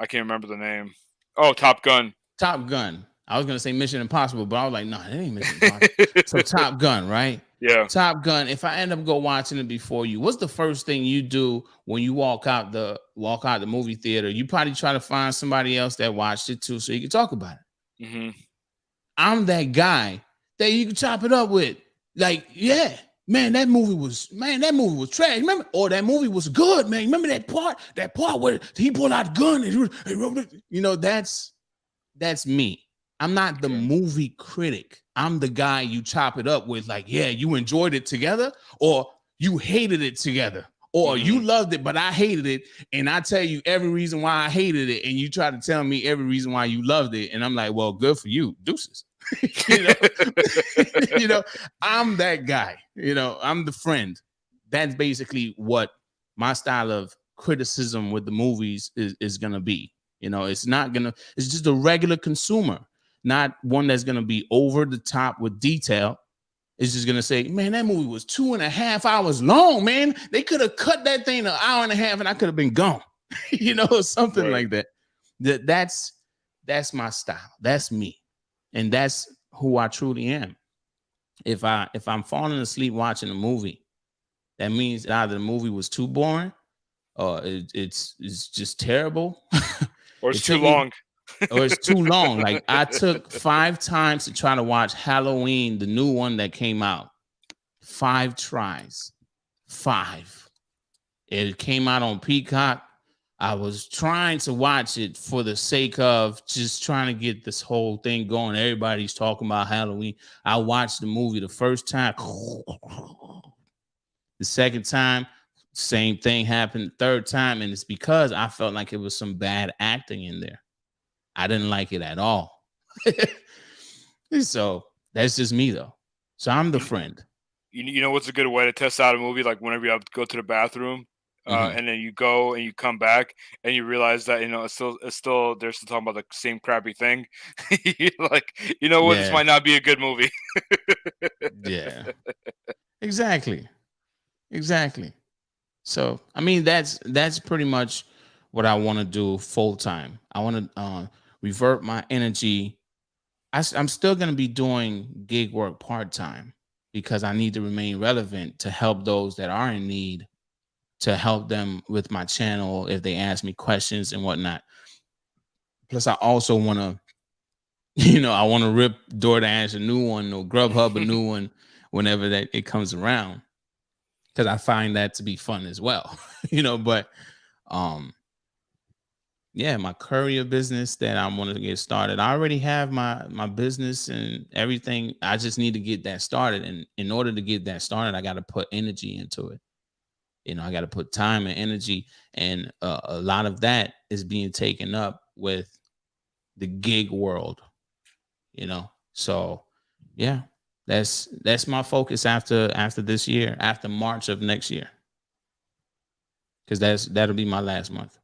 can't remember the name. Oh, Top Gun. Top Gun. I was gonna say Mission Impossible, but I was like, no, that ain't Mission Impossible. So Top Gun, right? Yeah. Top Gun. If I end up watching it before you, what's the first thing you do when you walk out the movie theater? You probably try to find somebody else that watched it too, so you can talk about it. Mm-hmm. I'm that guy that you can chop it up with. Like, yeah, man, that movie was trash. Remember? Or that movie was good, man. Remember that part where he pulled out the gun and he wrote it. That's me. I'm not the Okay. movie critic. I'm the guy you chop it up with, like, yeah, you enjoyed it together, or you hated it together, or you Mm-hmm. loved it, but I hated it. And I tell you every reason why I hated it. And you try to tell me every reason why you loved it. And I'm like, well, good for you. Deuces. you know, you know, I'm that guy, I'm the friend. That's basically what my style of criticism with the movies is gonna be. It's not gonna, it's just a regular consumer, not one that's gonna be over the top with detail. It's just gonna say, man, that movie was 2.5 hours long, man. They could have cut that thing an hour and a half and I could have been gone. Something Right. like that. That's my style. That's me. And that's who I truly am. If I'm falling asleep watching a movie, that means either the movie was too boring, or it's just terrible. Or it's It too took me, long. or it's too long. Like, I took 5 times to try to watch Halloween, the new one that came out. 5 tries. 5. It came out on Peacock. I was trying to watch it for the sake of just trying to get this whole thing going. Everybody's talking about Halloween. I watched the movie the first time. The second time, same thing happened. Third time, and it's because I felt like it was some bad acting in there. I didn't like it at all. So that's just me, though. So I'm the You, friend. you know what's a good way to test out a movie? Like whenever you have to go to the bathroom, Mhm. and then you go and you come back and you realize that it's still they're still talking about the same crappy thing. You're like, you know what? This Yeah, might not be a good movie. yeah, exactly, exactly. So I mean, that's pretty much what I want to do full time. I want to revert my energy. I'm still going to be doing gig work part time because I need to remain relevant to help those that are in need, to help them with my channel if they ask me questions and whatnot. Plus, I also want to, I want to rip DoorDash a new one or GrubHub a new one whenever that it comes around, because I find that to be fun as well. But um, yeah, my courier business that I want to get started. I already have my business and everything. I just need to get that started, and in order to get that started, I got to put energy into it. I got to put time and energy, and a lot of that is being taken up with the gig world. So yeah, that's my focus after this year, after March of next year, because that'll be my last month.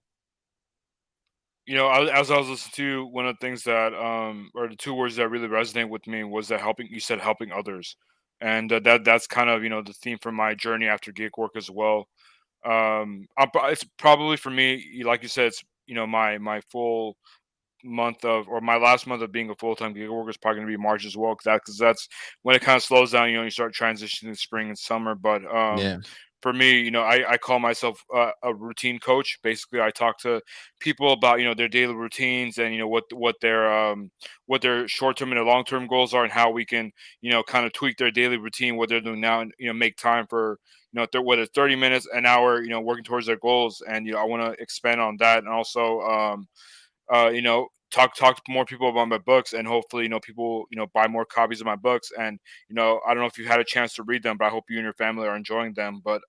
As I was listening to one of the things that, or the two words that really resonate with me was that helping. You said helping others, and that's kind of the theme for my journey after gig work as well. It's probably for me, like you said, it's my full month of or my last month of being a full time gig worker is probably going to be March as well, because that's when it kind of slows down. You start transitioning to spring and summer. But Yeah, for me, I call myself a routine coach. Basically, I talk to people about their daily routines and what their short term and their long term goals are, and how we can kind of tweak their daily routine, what they're doing now, and make time for whether it's 30 minutes, an hour, working towards their goals. And I want to expand on that, and also talk to more people about my books, and hopefully people buy more copies of my books. And I don't know if you had a chance to read them, but I hope you and your family are enjoying them. But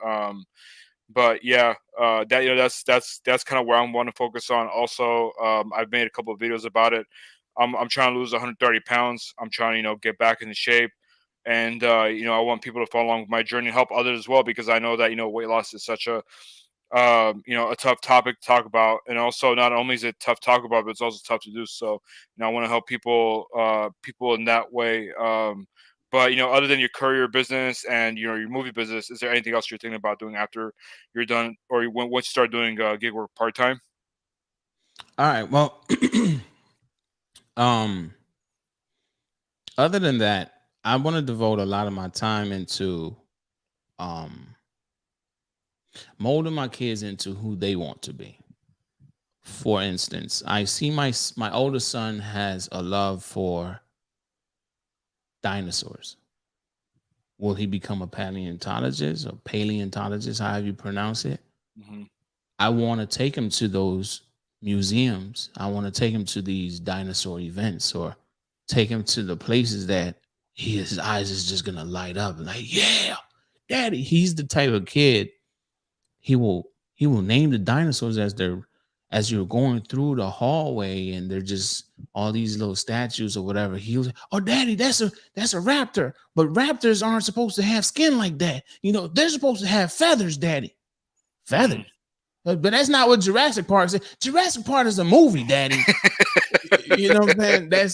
yeah, that that's kind of where I want to focus on. Also, I've made a couple of videos about it. I'm trying to lose 130 pounds. I'm trying to get back into shape. And I want people to follow along with my journey and help others as well, because I know that weight loss is such a tough topic to talk about. And also, not only is it tough to talk about, but it's also tough to do. So I want to help people in that way. But other than your courier business and your movie business, is there anything else you're thinking about doing after you're done, or once you start doing gig work part time? all right, well, um other than that, I want to devote a lot of my time into um molding my kids into who they want to be. For instance, I see my oldest son has a love for dinosaurs. Will he become a paleontologist or paleontologist, however you pronounce it? Hmm. I want to take him to those museums. I want to take him to these dinosaur events, or take him to the places that his eyes is just gonna light up. Like, yeah, daddy. He's the type of kid he will name the dinosaurs as you're going through the hallway and they're just all these little statues or whatever. He was, oh daddy, that's a raptor. But raptors aren't supposed to have skin like that. They're supposed to have feathers, daddy. Feathers. But that's not what Jurassic Park said. Jurassic Park is a movie, daddy. You know what I'm saying?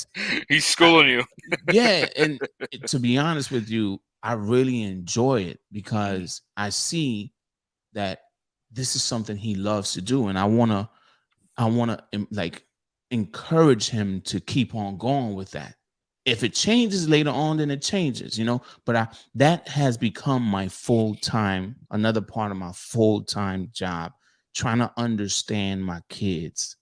He's schooling you. Yeah. And to be honest with you, I really enjoy it because I see that this is something he loves to do. And I wanna like encourage him to keep on going with that. If it changes later on, then it changes, But that has become my full-time, another part of my full-time job, trying to understand my kids,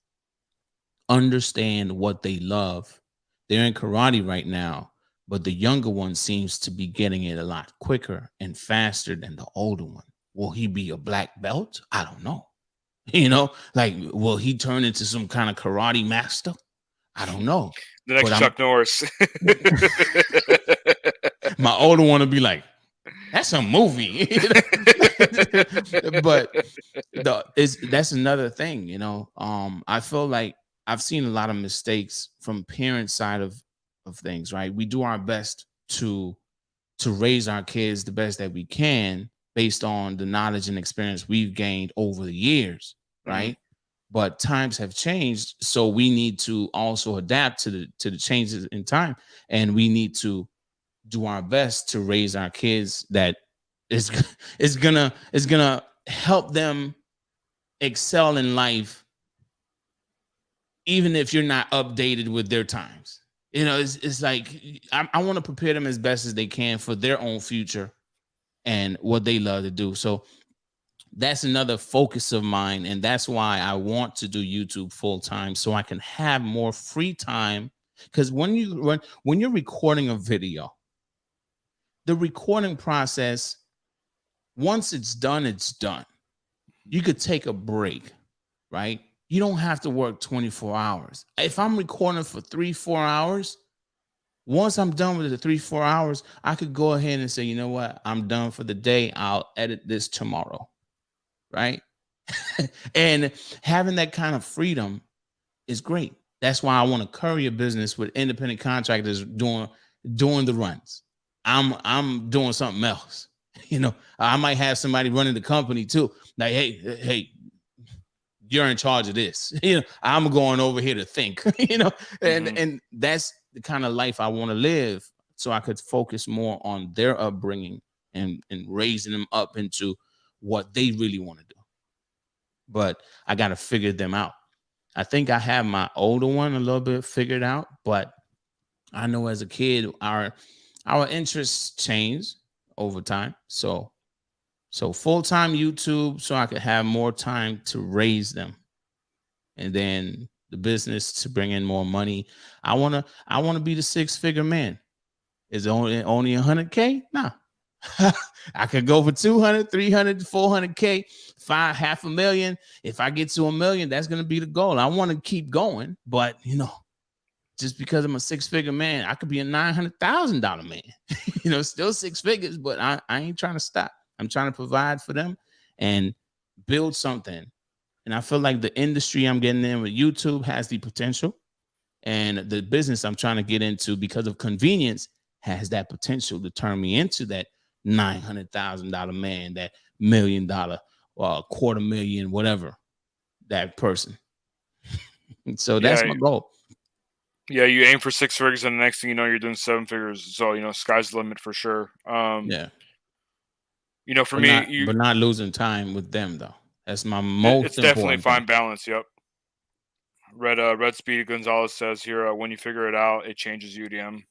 understand what they love. They're in karate right now, but the younger one seems to be getting it a lot quicker and faster than the older one. Will he be a black belt? I don't know. Like, will he turn into some kind of karate master? I don't know. The next Chuck Norris. My older one will be like, that's a movie. But that's another thing, I feel like I've seen a lot of mistakes from parent side of things, right? We do our best to raise our kids the best that we can based on the knowledge and experience we've gained over the years, right? But times have changed, so we need to also adapt to the changes in time, and we need to do our best to raise our kids that is gonna help them excel in life, even if you're not updated with their times. It's like I want to prepare them as best as they can for their own future and what they love to do. So that's another focus of mine, and that's why I want to do YouTube full time, so I can have more free time. Because when you're recording a video, the recording process, once it's done, it's done. You could take a break, right? You don't have to work 24 hours. If I'm recording for 3-4 hours, once I'm done with the 3-4 hours, I could go ahead and say, you know what? I'm done for the day. I'll edit this tomorrow, right? And having that kind of freedom is great. That's why I want to courier business with independent contractors doing the runs. I'm doing something else. I might have somebody running the company too. Like, hey, you're in charge of this. I'm going over here to think. And that's the kind of life I want to live, so I could focus more on their upbringing and raising them up into what they really want to do. But I got to figure them out. I think I have my older one a little bit figured out, but I know as a kid, our interests change over time. So full-time YouTube, so I could have more time to raise them. And then the business to bring in more money. I want to be the 6-figure man. Is it only 100K? Nah. I could go for 200, 300, 400K, $500,000. If I get to $1 million, that's going to be the goal. I want to keep going, but just because I'm a 6-figure man, I could be a $900,000 man. Still 6 figures, but I ain't trying to stop. I'm trying to provide for them and build something. And I feel like the industry I'm getting in with YouTube has the potential, and the business I'm trying to get into, because of convenience, has that potential to turn me into that $900,000 man, that $1 million, $250,000, whatever, that person. So that's my goal. Yeah, you aim for 6 figures, and the next thing you know, you're doing 7 figures. So sky's the limit for sure. Yeah. For me, but not losing time with them though. That's my most. It's definitely fine balance. Yep. Red Speed Gonzalez says here, when you figure it out, it changes UDM.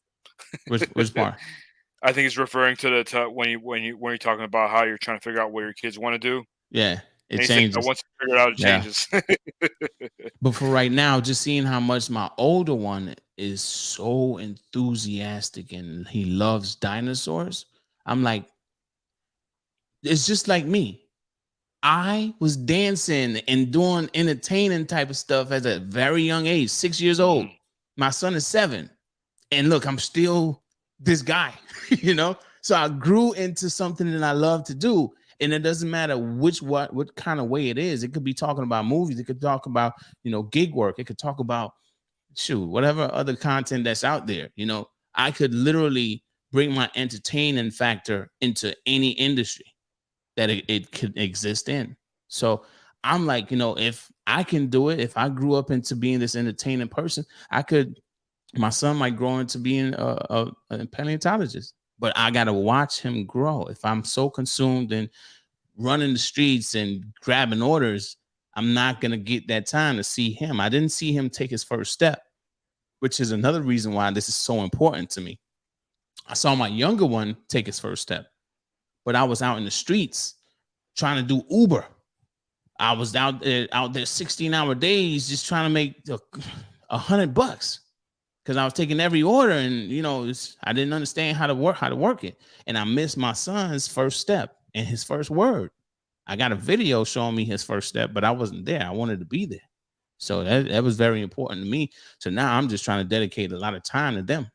Which part? I think he's referring to when you're talking about how you're trying to figure out what your kids want to do. Yeah, it changes. Once you figure it out, it changes. But for right now, just seeing how much my older one is so enthusiastic and he loves dinosaurs, I'm like, it's just like me. I was dancing and doing entertaining type of stuff at a very young age, 6 years old. My son is 7. And look, I'm still this guy, you know? So I grew into something that I love to do. And it doesn't matter what kind of way it is. It could be talking about movies, it could talk about, gig work, it could talk about shoot, whatever other content that's out there. I could literally bring my entertaining factor into any industry that it could exist in. So I'm like, if I can do it, if I grew up into being this entertaining person, I could. My son might grow into being a paleontologist, but I gotta watch him grow. If I'm so consumed in running the streets and grabbing orders, I'm not gonna get that time to see him. I didn't see him take his first step, which is another reason why this is so important to me. I saw my younger one take his first step, but I was out in the streets trying to do Uber. I was out there 16-hour days just trying to make $100 because I was taking every order, and I didn't understand how to work it, and I missed my son's first step and his first word. I got a video showing me his first step, but I wasn't there. I wanted to be there, so that was very important to me. So now I'm just trying to dedicate a lot of time to them.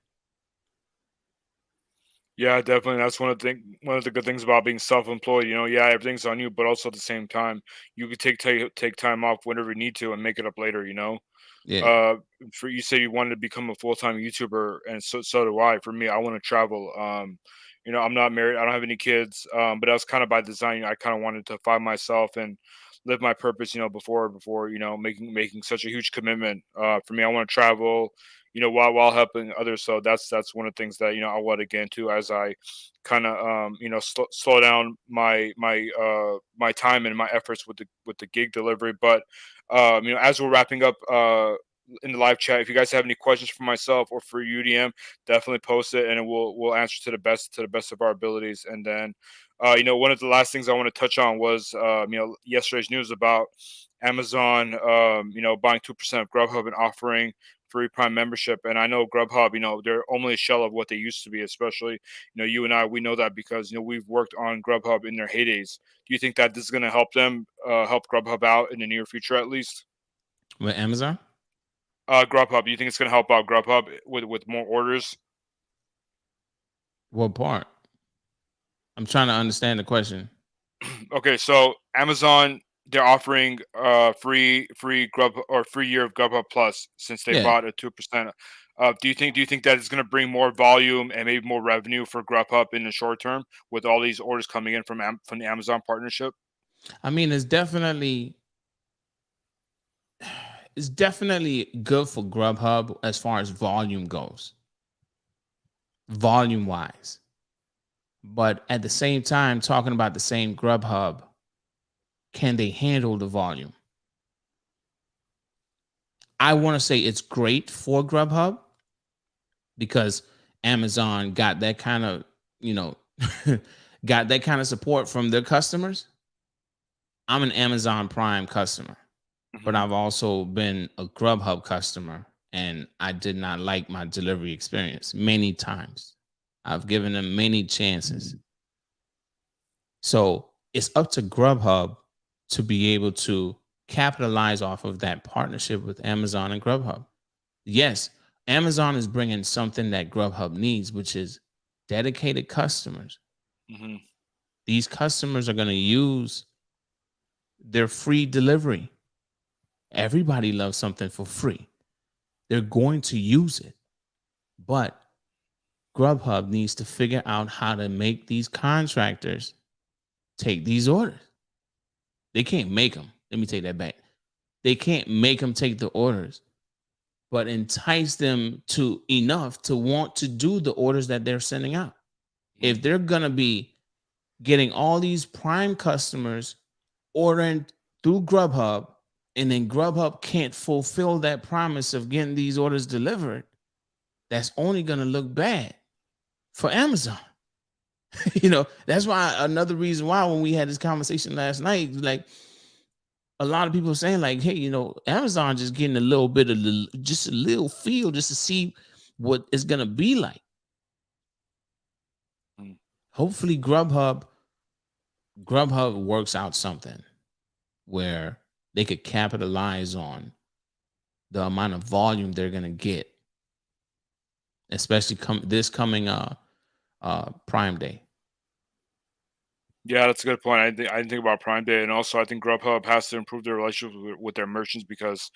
Yeah, definitely. That's one of the good things about being self-employed. Yeah, everything's on you, but also at the same time, you could take time off whenever you need to and make it up later. Yeah. Uh, for you say you wanted to become a full-time YouTuber, and so do I. For me, I want to travel. I'm not married. I don't have any kids. But that was kind of by design. I kind of wanted to find myself and live my purpose. Before making such a huge commitment. For me, I want to travel. While helping others. So that's one of the things that I want to get into as I kind of slow down my time and my efforts with the gig delivery. But as we're wrapping up in the live chat, if you guys have any questions for myself or for UDM, definitely post it, and we'll answer to the best of our abilities. And then one of the last things I want to touch on was yesterday's news about Amazon buying 2% of GrubHub and offering free Prime membership. And I know GrubHub, they're only a shell of what they used to be. Especially you and I, we know that because we've worked on GrubHub in their heydays. Do you think that this is going to help them help GrubHub out in the near future at least? With Amazon? GrubHub, do you think it's going to help out GrubHub with more orders? What part? I'm trying to understand the question. Okay, so Amazon, they're offering free Grub or free year of GrubHub Plus since they Yeah. bought a 2%. Do you think that it's going to bring more volume and maybe more revenue for GrubHub in the short term with all these orders coming in from the Amazon partnership? I mean, it's definitely good for GrubHub as far as volume goes, volume wise. But at the same time, talking about the same GrubHub, can they handle the volume? I want to say it's great for GrubHub because Amazon got that kind of, you know, got that kind of support from their customers. I'm an Amazon Prime customer, but Hmm. I've also been a GrubHub customer, and I did not like my delivery experience many times. I've given them many chances. So it's up to GrubHub to be able to capitalize off of that partnership with Amazon and GrubHub. Yes, Amazon is bringing something that GrubHub needs, which is dedicated customers. Hmm. These customers are going to use their free delivery. Everybody loves something for free. They're going to use it. But GrubHub needs to figure out how to make these contractors take these orders. They can't make them. Let me take that back. They can't make them take the orders, but entice them to enough to want to do the orders that they're sending out. If they're going to be getting all these Prime customers ordering through GrubHub, and then GrubHub can't fulfill that promise of getting these orders delivered, that's only going to look bad for Amazon. That's why another reason why when we had this conversation last night, like a lot of people saying, like, hey, Amazon just getting a little bit of just a little feel just to see what it's gonna be like. Hopefully, Grubhub works out something where they could capitalize on the amount of volume they're gonna get especially coming Prime Day. Yeah, that's a good point. I didn't think about Prime Day, and also I think Grubhub has to improve their relationship with their merchants because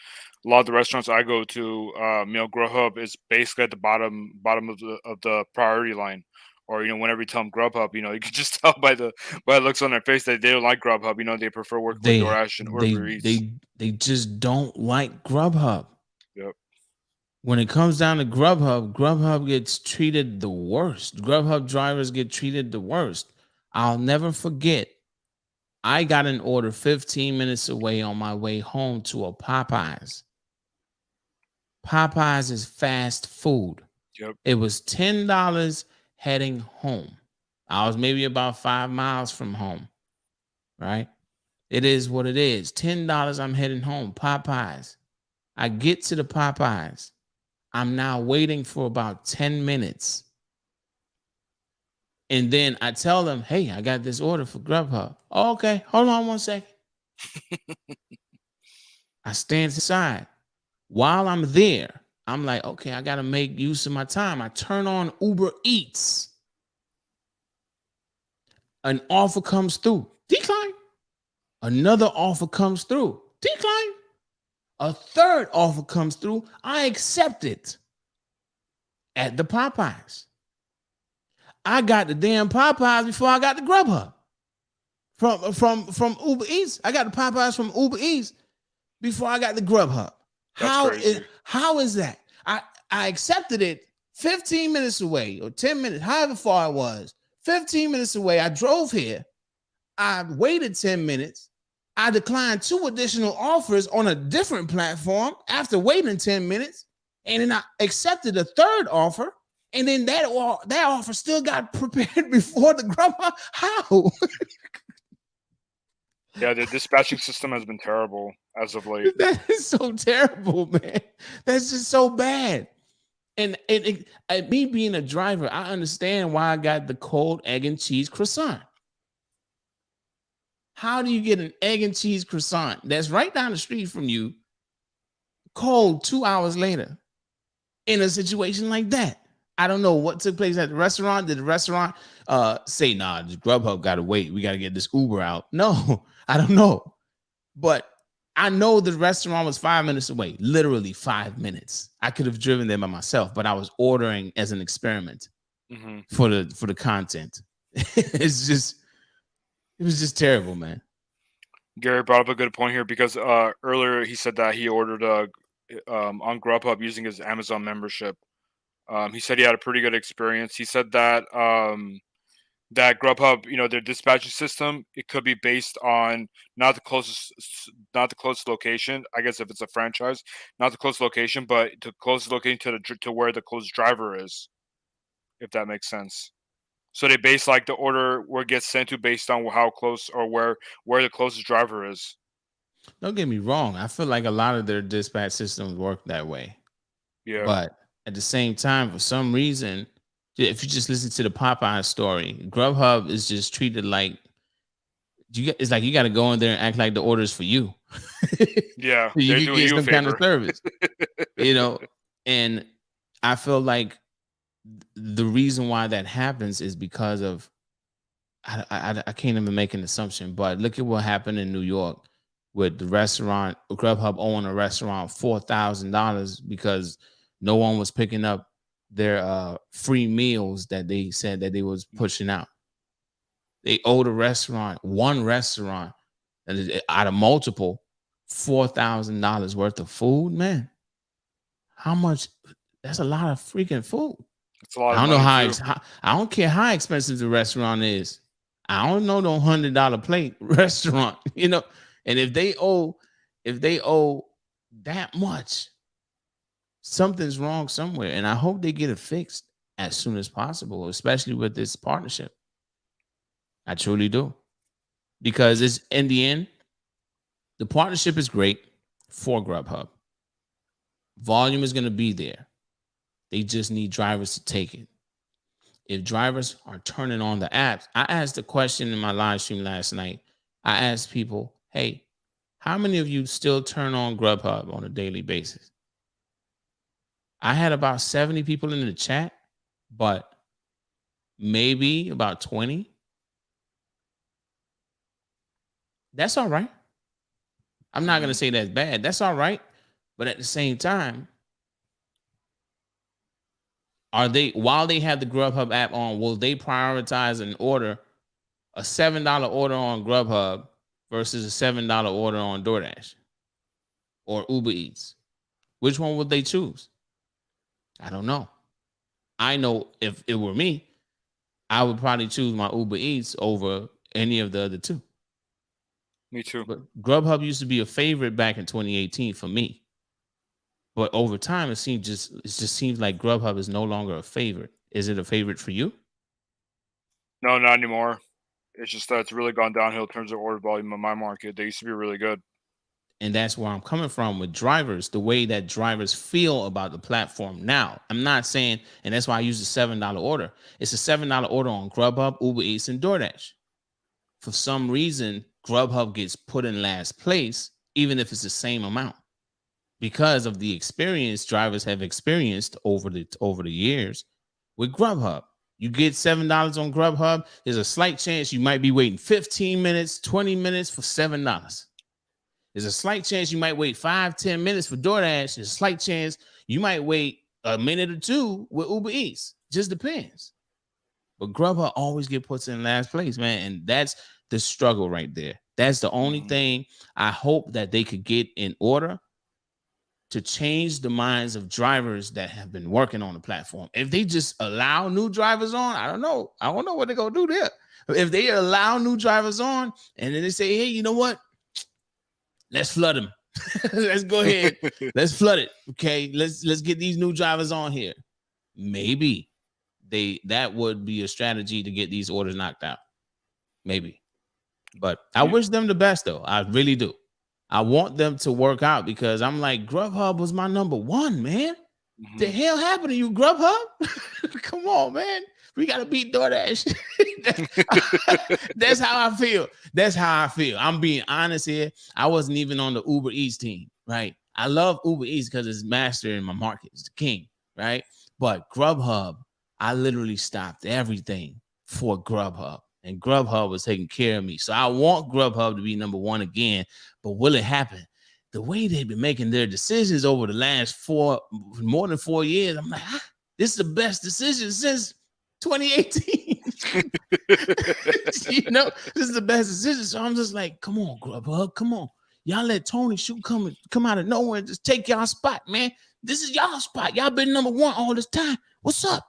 a lot of the restaurants I go to, Grubhub is basically at the bottom of the priority line. Or whenever you tell them Grubhub, you can just tell by the looks on their face that they don't like Grubhub. They prefer working with They DoorDash and they Uber Eats. they just don't like GrubHub. Yep. When it comes down to GrubHub, GrubHub gets treated the worst. GrubHub drivers get treated the worst. I'll never forget. I got an order 15 minutes away on my way home to a Popeyes. Popeyes is fast food. Yep. It was $10 heading home. I was maybe about 5 miles from home, right? It is what it is. $10, I'm heading home. Popeyes. I get to the Popeyes. I'm now waiting for about 10 minutes. And then I tell them, hey, I got this order for GrubHub. Oh, okay, hold on 1 second. I stand aside. While I'm there, I'm like, okay, I got to make use of my time. I turn on Uber Eats. An offer comes through. Decline. Another offer comes through. Decline. A third offer comes through. I accept it at the Popeyes. I got the damn Popeyes before I got the Grubhub from Uber Eats. I got the Popeyes from Uber Eats before I got the Grubhub. How is that? I accepted it 15 minutes away or 10 minutes, however far it was. 15 minutes away. I drove here. I waited 10 minutes. I declined 2 additional offers on a different platform after waiting 10 minutes. And then I accepted a third offer. And then that offer still got prepared before the Grubhub. How? Yeah, the dispatching system has been terrible as of late. That is so terrible, man. That's just so bad. And me being a driver, I understand why I got the cold egg and cheese croissant. How do you get an egg and cheese croissant that's right down the street from you, cold 2 hours later, in a situation like that? I don't know what took place at the restaurant. Did the restaurant say, nah, the Grubhub got to wait. We got to get this Uber out? No, I don't know. But I know the restaurant was 5 minutes away, literally 5 minutes. I could have driven there by myself, but I was ordering as an experiment for the content. It was just terrible, man. Gary brought up a good point here because earlier he said that he ordered on Grubhub using his Amazon membership. He said he had a pretty good experience. He said that that Grubhub, their dispatching system, it could be based on not the closest location. I guess if it's a franchise, not the closest location, but the closest location to where the closest driver is, if that makes sense. So they base like the order where it gets sent to based on how close or where the closest driver is. Don't get me wrong. I feel like a lot of their dispatch systems work that way. Yeah. But at the same time, for some reason, if you just listen to the Popeye story, Grubhub is just treated like it's like you got to go in there and act like the order's for you. Yeah, you they're can doing get you a some kind of favor. service, and I feel like the reason why that happens is because of I can't even make an assumption, but look at what happened in New York with the restaurant. Grubhub owing a restaurant $4,000 because no one was picking up their free meals that they said that they was pushing out. They owed one restaurant, and out of multiple, $4,000 worth of food. Man, how much? That's a lot of freaking food. It's a lot I of don't know money too. I don't care how expensive the restaurant is. I don't know no $100 plate restaurant, And if they owe that much, something's wrong somewhere. And I hope they get it fixed as soon as possible, especially with this partnership. I truly do. Because it's in the end, the partnership is great for Grubhub. Volume is going to be there. They just need drivers to take it. If drivers are turning on the apps, I asked a question in my live stream last night. I asked people, hey, how many of you still turn on Grubhub on a daily basis? I had about 70 people in the chat, but maybe about 20. That's all right. I'm not gonna say that's bad. That's all right. But at the same time, are they, while they have the Grubhub app on, will they prioritize an order, a $7 order on Grubhub versus a $7 order on DoorDash or Uber Eats? Which one would they choose? I don't know. I know if it were me, I would probably choose my Uber Eats over any of the other two. Me too. But Grubhub used to be a favorite back in 2018 for me. But over time, it just seems like Grubhub is no longer a favorite. Is it a favorite for you? No, not anymore. It's just that it's really gone downhill in terms of order volume in my market. They used to be really good. And that's where I'm coming from with drivers, the way that drivers feel about the platform now. I'm not saying, and that's why I use the $7 order. It's a $7 order on Grubhub, Uber Eats, and DoorDash. For some reason, Grubhub gets put in last place, even if it's the same amount, because of the experience drivers have experienced over the years with Grubhub. You get $7 on Grubhub, there's a slight chance you might be waiting 15 minutes, 20 minutes for $7. There's a slight chance you might wait 5-10 minutes for DoorDash. There's a slight chance you might wait a minute or two with Uber Eats. Just depends. But Grubhub always get put in last place, man. And that's the struggle right there. That's the only thing I hope that they could get in order to change the minds of drivers that have been working on the platform. If they just allow new drivers on, I don't know. I don't know what they're going to do there. If they allow new drivers on and then they say, hey, you know what? Let's flood them. Let's go ahead. Let's flood it. Okay. Let's get these new drivers on here. Maybe that would be a strategy to get these orders knocked out. Maybe. But I wish them the best though. I really do. I want them to work out because I'm like, Grubhub was my number one, man. The hell happened to you, Grubhub? Come on, man. We got to beat DoorDash. That's how I feel. That's how I feel. I'm being honest here. I wasn't even on the Uber Eats team, right? I love Uber Eats because it's master in my market. It's the king, right? But Grubhub, I literally stopped everything for Grubhub. And Grubhub was taking care of me. So I want Grubhub to be number one again. But will it happen? The way they've been making their decisions over the last more than 4 years, I'm like, this is the best decision since 2018. You know, this is the best decision. So I'm just like, come on, Grubhub, come on. Y'all let Tony Shoot come out of nowhere and just take y'all spot, man. This is y'all spot. Y'all been number one all this time. What's up?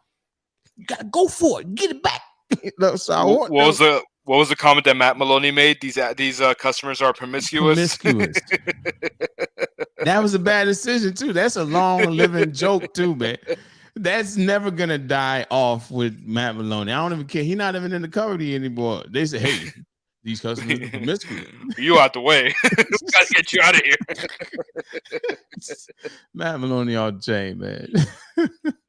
You gotta go for it. Get it back. So what was the comment that Matt Maloney made? These customers are promiscuous. That was a bad decision too. That's a long-living joke too, man. That's never gonna die off with Matt Maloney. I don't even care. He's not even in the company anymore. They say, "Hey, these customers are promiscuous." You out the way. We gotta get you out of here. Matt Maloney on chain, man.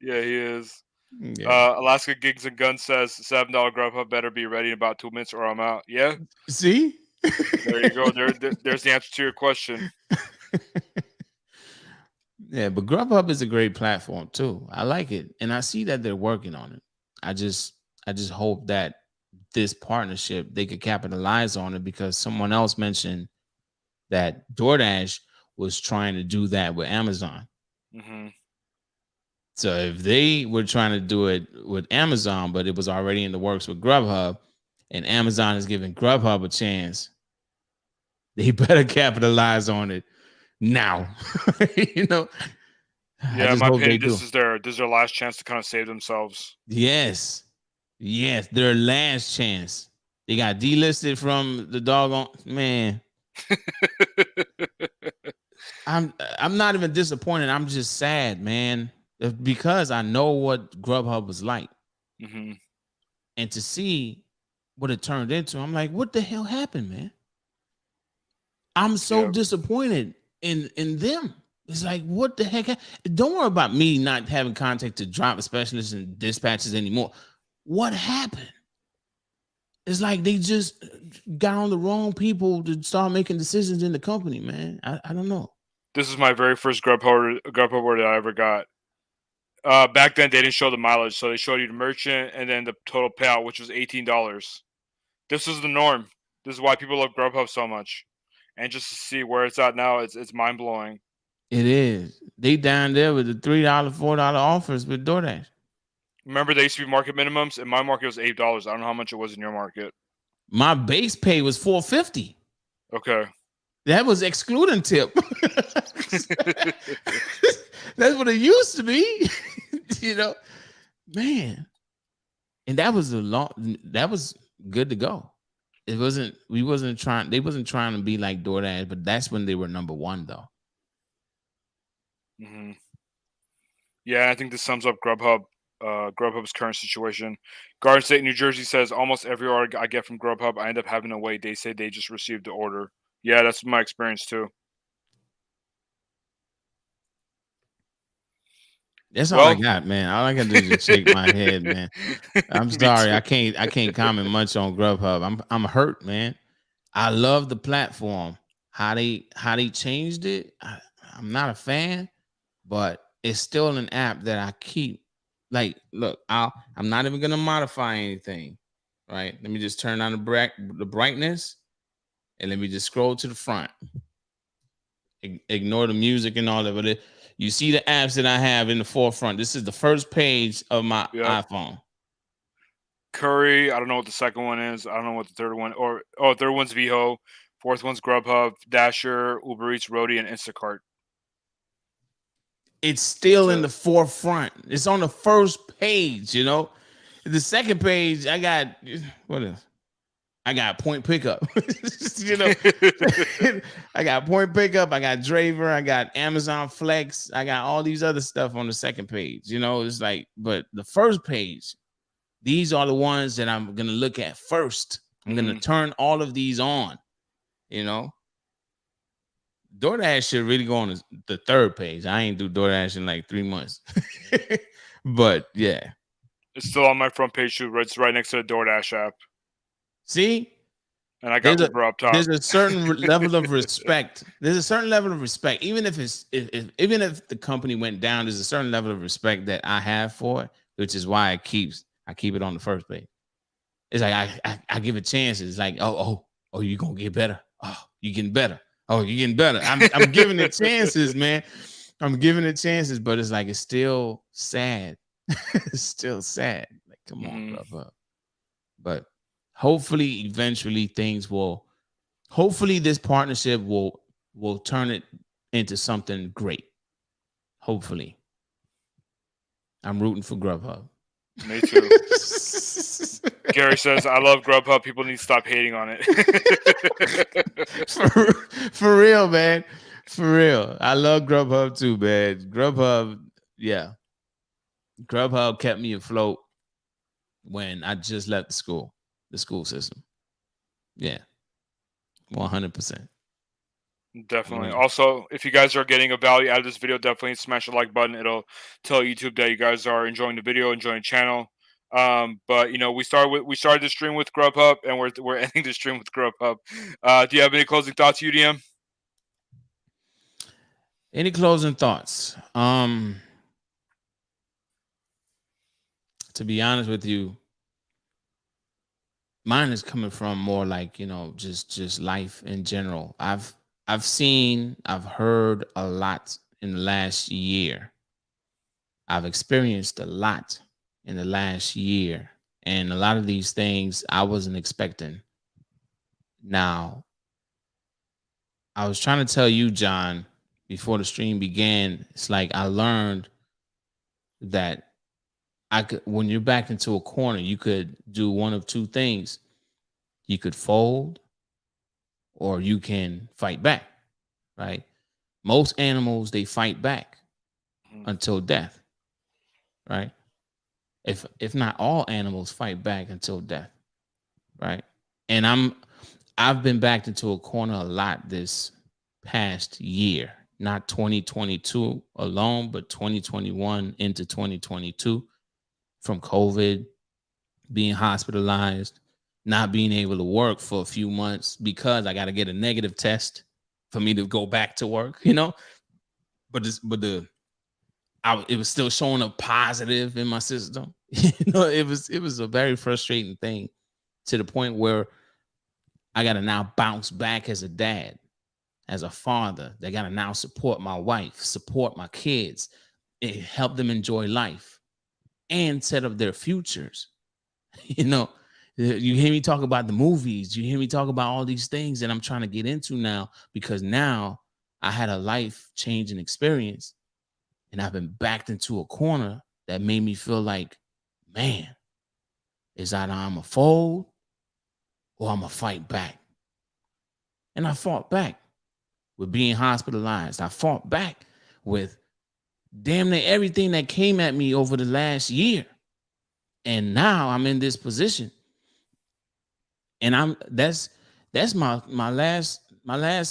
Yeah, he is. Yeah. Alaska Gigs and Guns says $7 Grubhub better be ready in about 2 minutes or I'm out. Yeah. See? There you go. There's the answer to your question. Yeah, but Grubhub is a great platform too. I like it. And I see that they're working on it. I just hope that this partnership, they could capitalize on it because someone else mentioned that DoorDash was trying to do that with Amazon. So if they were trying to do it with Amazon, but it was already in the works with Grubhub, and Amazon is giving Grubhub a chance, they better capitalize on it now. You know. Yeah, in my opinion, this is their last chance to kind of save themselves. Yes, their last chance. They got delisted from the doggone man. I'm not even disappointed. I'm just sad, man. Because I know what Grubhub was like. And to see what it turned into, I'm like, what the hell happened, man? I'm so disappointed in them. It's like, what the heck? Don't worry about me not having contact to driver specialists and dispatchers anymore. What happened? It's like they just got on the wrong people to start making decisions in the company, man. I don't know. This is my very first Grubhub order that I ever got. Back then they didn't show the mileage, so they showed you the merchant and then the total payout, which was $18. This is the norm. This is why people love Grubhub so much, and just to see where it's at now, it's mind blowing. It is. They down there with the $3, $4 offers with DoorDash. Remember, they used to be market minimums, and my market was $8. I don't know how much it was in your market. My base pay was $4.50. Okay. That was excluding tip. That's what it used to be. You know, man. And that was that was good to go. It wasn't, they wasn't trying to be like DoorDash, but that's when they were number one though. Mm-hmm. Yeah, I think this sums up Grubhub's current situation. Garden State, New Jersey says almost every order I get from Grubhub, I end up having to wait. They say they just received the order. Yeah, that's my experience too. That's all I got, man. All I can do is just shake my head, man. I'm sorry, I can't comment much on Grubhub. I'm hurt, man. I love the platform. How they changed it. I'm not a fan, but it's still an app that I keep. Like, look, I'm not even gonna modify anything. Right? Let me just turn on the brightness, and let me just scroll to the front. Ignore the music and all that, but you see the apps that I have in the forefront. This is the first page of my iPhone. Curry, I don't know what the second one is. I don't know what the third one, third one's VHO, fourth one's Grubhub, Dasher, Uber Eats, Roadie, and Instacart. It's still in the forefront. It's on the first page, you know. The second page, I got what else? I got point pickup. You know, I got point pickup. I got Draver. I got Amazon Flex. I got all these other stuff on the second page. You know, it's like, but the first page, these are the ones that I'm gonna look at first. I'm gonna turn all of these on. You know, DoorDash should really go on the third page. I ain't do DoorDash in like 3 months, but yeah, it's still on my front page too. It's right next to the DoorDash app. See, and I got Uber up top. There's a certain level of respect. There's a certain level of respect, even if even if the company went down. There's a certain level of respect that I have for it, which is why I keep it on the first page. It's like I give it chances. It's like oh, you gonna get better. Oh, you getting better. Oh, you getting better. I'm giving it chances, man. I'm giving it chances, but it's like it's still sad. It's still sad. Like, come on, brother. But hopefully, eventually, hopefully this partnership will turn it into something great. Hopefully. I'm rooting for Grubhub. Me too. Gary says, I love Grubhub. People need to stop hating on it. For real, man. For real. I love Grubhub too, man. Grubhub, yeah. Grubhub kept me afloat when I just left the school system. Yeah. 100%. Definitely. Also, if you guys are getting a value out of this video, definitely smash the like button. It'll tell YouTube that you guys are enjoying the video, enjoying the channel. But you know, we started the stream with Grubhub, and we're ending the stream with Grubhub. Do you have any closing thoughts, UDM? Any closing thoughts? To be honest with you, mine is coming from more like, you know, just life in general. I've heard a lot in the last year. I've experienced a lot in the last year, and a lot of these things I wasn't expecting. Now, I was trying to tell you, John, before the stream began, it's like I learned that when you're backed into a corner, you could do one of two things. You could fold, or you can fight back, right? Most animals, they fight back until death, right? If not all animals fight back until death, right? And I've been backed into a corner a lot this past year, not 2022 alone, but 2021 into 2022, from COVID, being hospitalized, not being able to work for a few months because I got to get a negative test for me to go back to work, you know. But it was still showing up positive in my system. It was a very frustrating thing, to the point where I got to now bounce back as a dad, as a father. They got to now support my wife, support my kids, help them enjoy life and set up their futures. you know, you hear me talk about the movies, you hear me talk about all these things that I'm trying to get into now, because now I had a life changing experience and I've been backed into a corner that made me feel like, man, is either I'm a fold or I'm a fight back. And I fought back with being hospitalized. I fought back with damn near everything that came at me over the last year. And now I'm in this position. And that's my last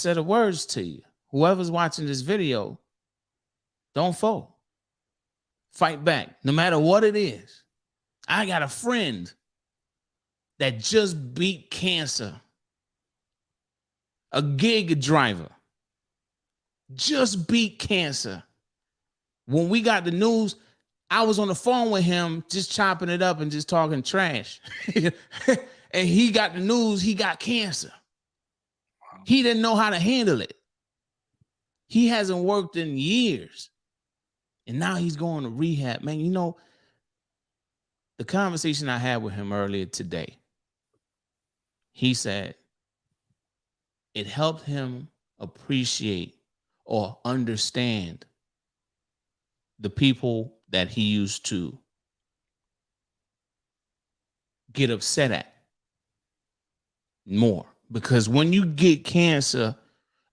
set of words to you. Whoever's watching this video, don't fold. Fight back, no matter what it is. I got a friend that just beat cancer. A gig driver just beat cancer. When we got the news, I was on the phone with him, just chopping it up and just talking trash. And he got the news, he got cancer. He didn't know how to handle it. He hasn't worked in years. And now he's going to rehab. Man, you know, the conversation I had with him earlier today, he said it helped him appreciate or understand the people that he used to get upset at more. Because when you get cancer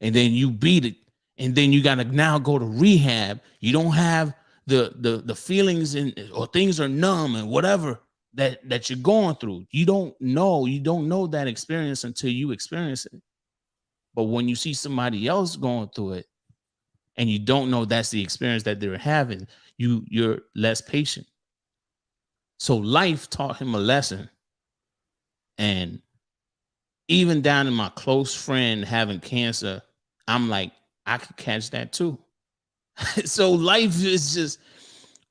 and then you beat it, and then you got to now go to rehab, you don't have the feelings or things are numb and whatever that you're going through. You don't know that experience until you experience it. But when you see somebody else going through it and you don't know that's the experience that they're having, you're less patient. So life taught him a lesson. And even down in my close friend having cancer, I'm like, I could catch that too. So life is just,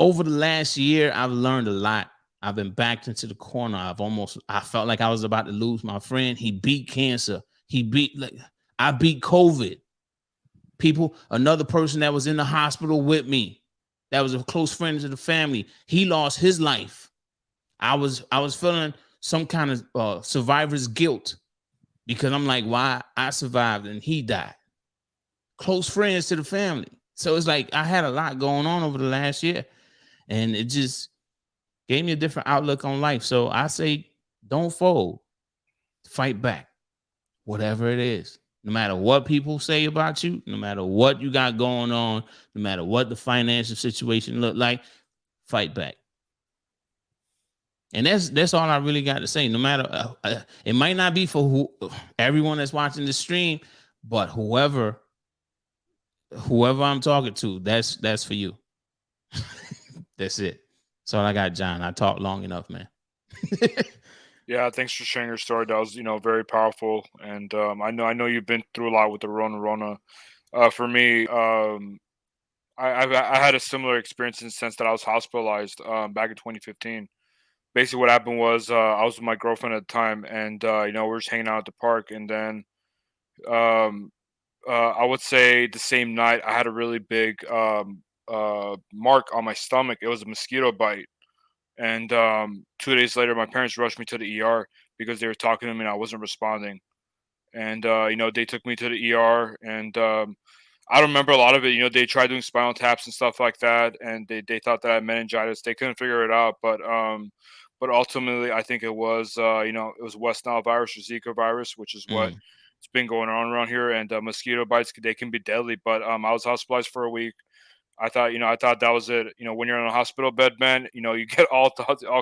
over the last year, I've learned a lot. I've been backed into the corner. I felt like I was about to lose my friend. He beat cancer. I beat COVID. Another person that was in the hospital with me, that was a close friend to the family, he lost his life. I was feeling some kind of survivor's guilt, because I'm like, why I survived and he died. Close friends to the family. So it's like I had a lot going on over the last year, and it just gave me a different outlook on life. So I say, don't fold, fight back, whatever it is. No matter what people say about you, no matter what you got going on, no matter what the financial situation look like, fight back. And that's all I really got to say. No matter, it might not be for everyone that's watching the stream, but whoever I'm talking to, that's for you. That's it. That's all I got, John. I talked long enough, man. Yeah, thanks for sharing your story. That was, very powerful. And I know you've been through a lot with the Rona. For me, I had a similar experience in the sense that I was hospitalized back in 2015. Basically, what happened was I was with my girlfriend at the time, and we were just hanging out at the park, and then um, I would say the same night I had a really big mark on my stomach. It was a mosquito bite. And 2 days later, my parents rushed me to the ER because they were talking to me and I wasn't responding. And they took me to the ER, and I don't remember a lot of it. They tried doing spinal taps and stuff like that, and they thought that I had meningitis. They couldn't figure it out, but ultimately, I think it was it was West Nile virus or Zika virus, which is what it's been going on around here. And mosquito bites, they can be deadly. But I was hospitalized for a week. I thought that was it. When you're in a hospital bed, man, you get all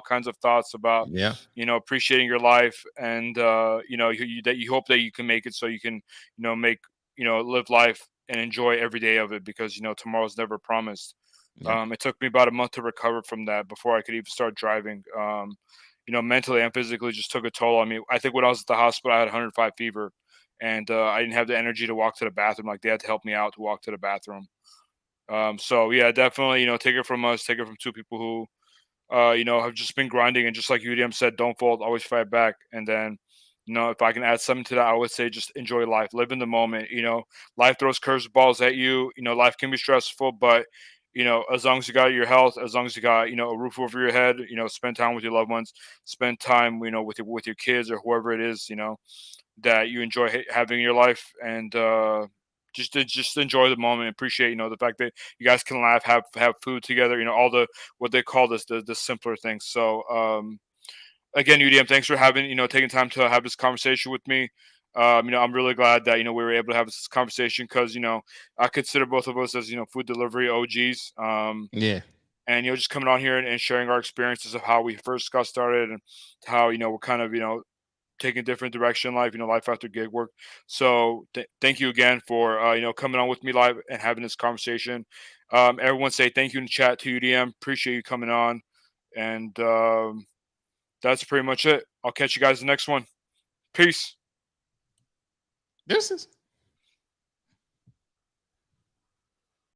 kinds of thoughts about, Yeah. appreciating your life, and that you hope that you can make it, so you can, make, live life and enjoy every day of it, because tomorrow's never promised. Yeah. It took me about a month to recover from that before I could even start driving. Mentally and physically, just took a toll on me. I think when I was at the hospital, I had 105 fever, and I didn't have the energy to walk to the bathroom. Like, they had to help me out to walk to the bathroom. So yeah, definitely, take it from us, take it from two people who have just been grinding, and just like UDM said, don't fold, always fight back. And then, if I can add something to that, I would say just enjoy life, live in the moment. Life throws curveballs at you. Life can be stressful, but as long as you got your health, as long as you got a roof over your head, spend time with your loved ones, spend time with your kids or whoever it is, that you enjoy having in your life, and just enjoy the moment. Appreciate the fact that you guys can laugh, have food together. All the what they call this the simpler things. So again, UDM, thanks for having taking time to have this conversation with me. I'm really glad that we were able to have this conversation, because I consider both of us as food delivery OGs. Yeah. And just coming on here and sharing our experiences of how we first got started, and how we're kind of taking a different direction in life, life after gig work. So thank you again for coming on with me live and having this conversation. Everyone say thank you in the chat to UDM. Appreciate you coming on, and that's pretty much it. I'll catch you guys in the next one. Peace. This is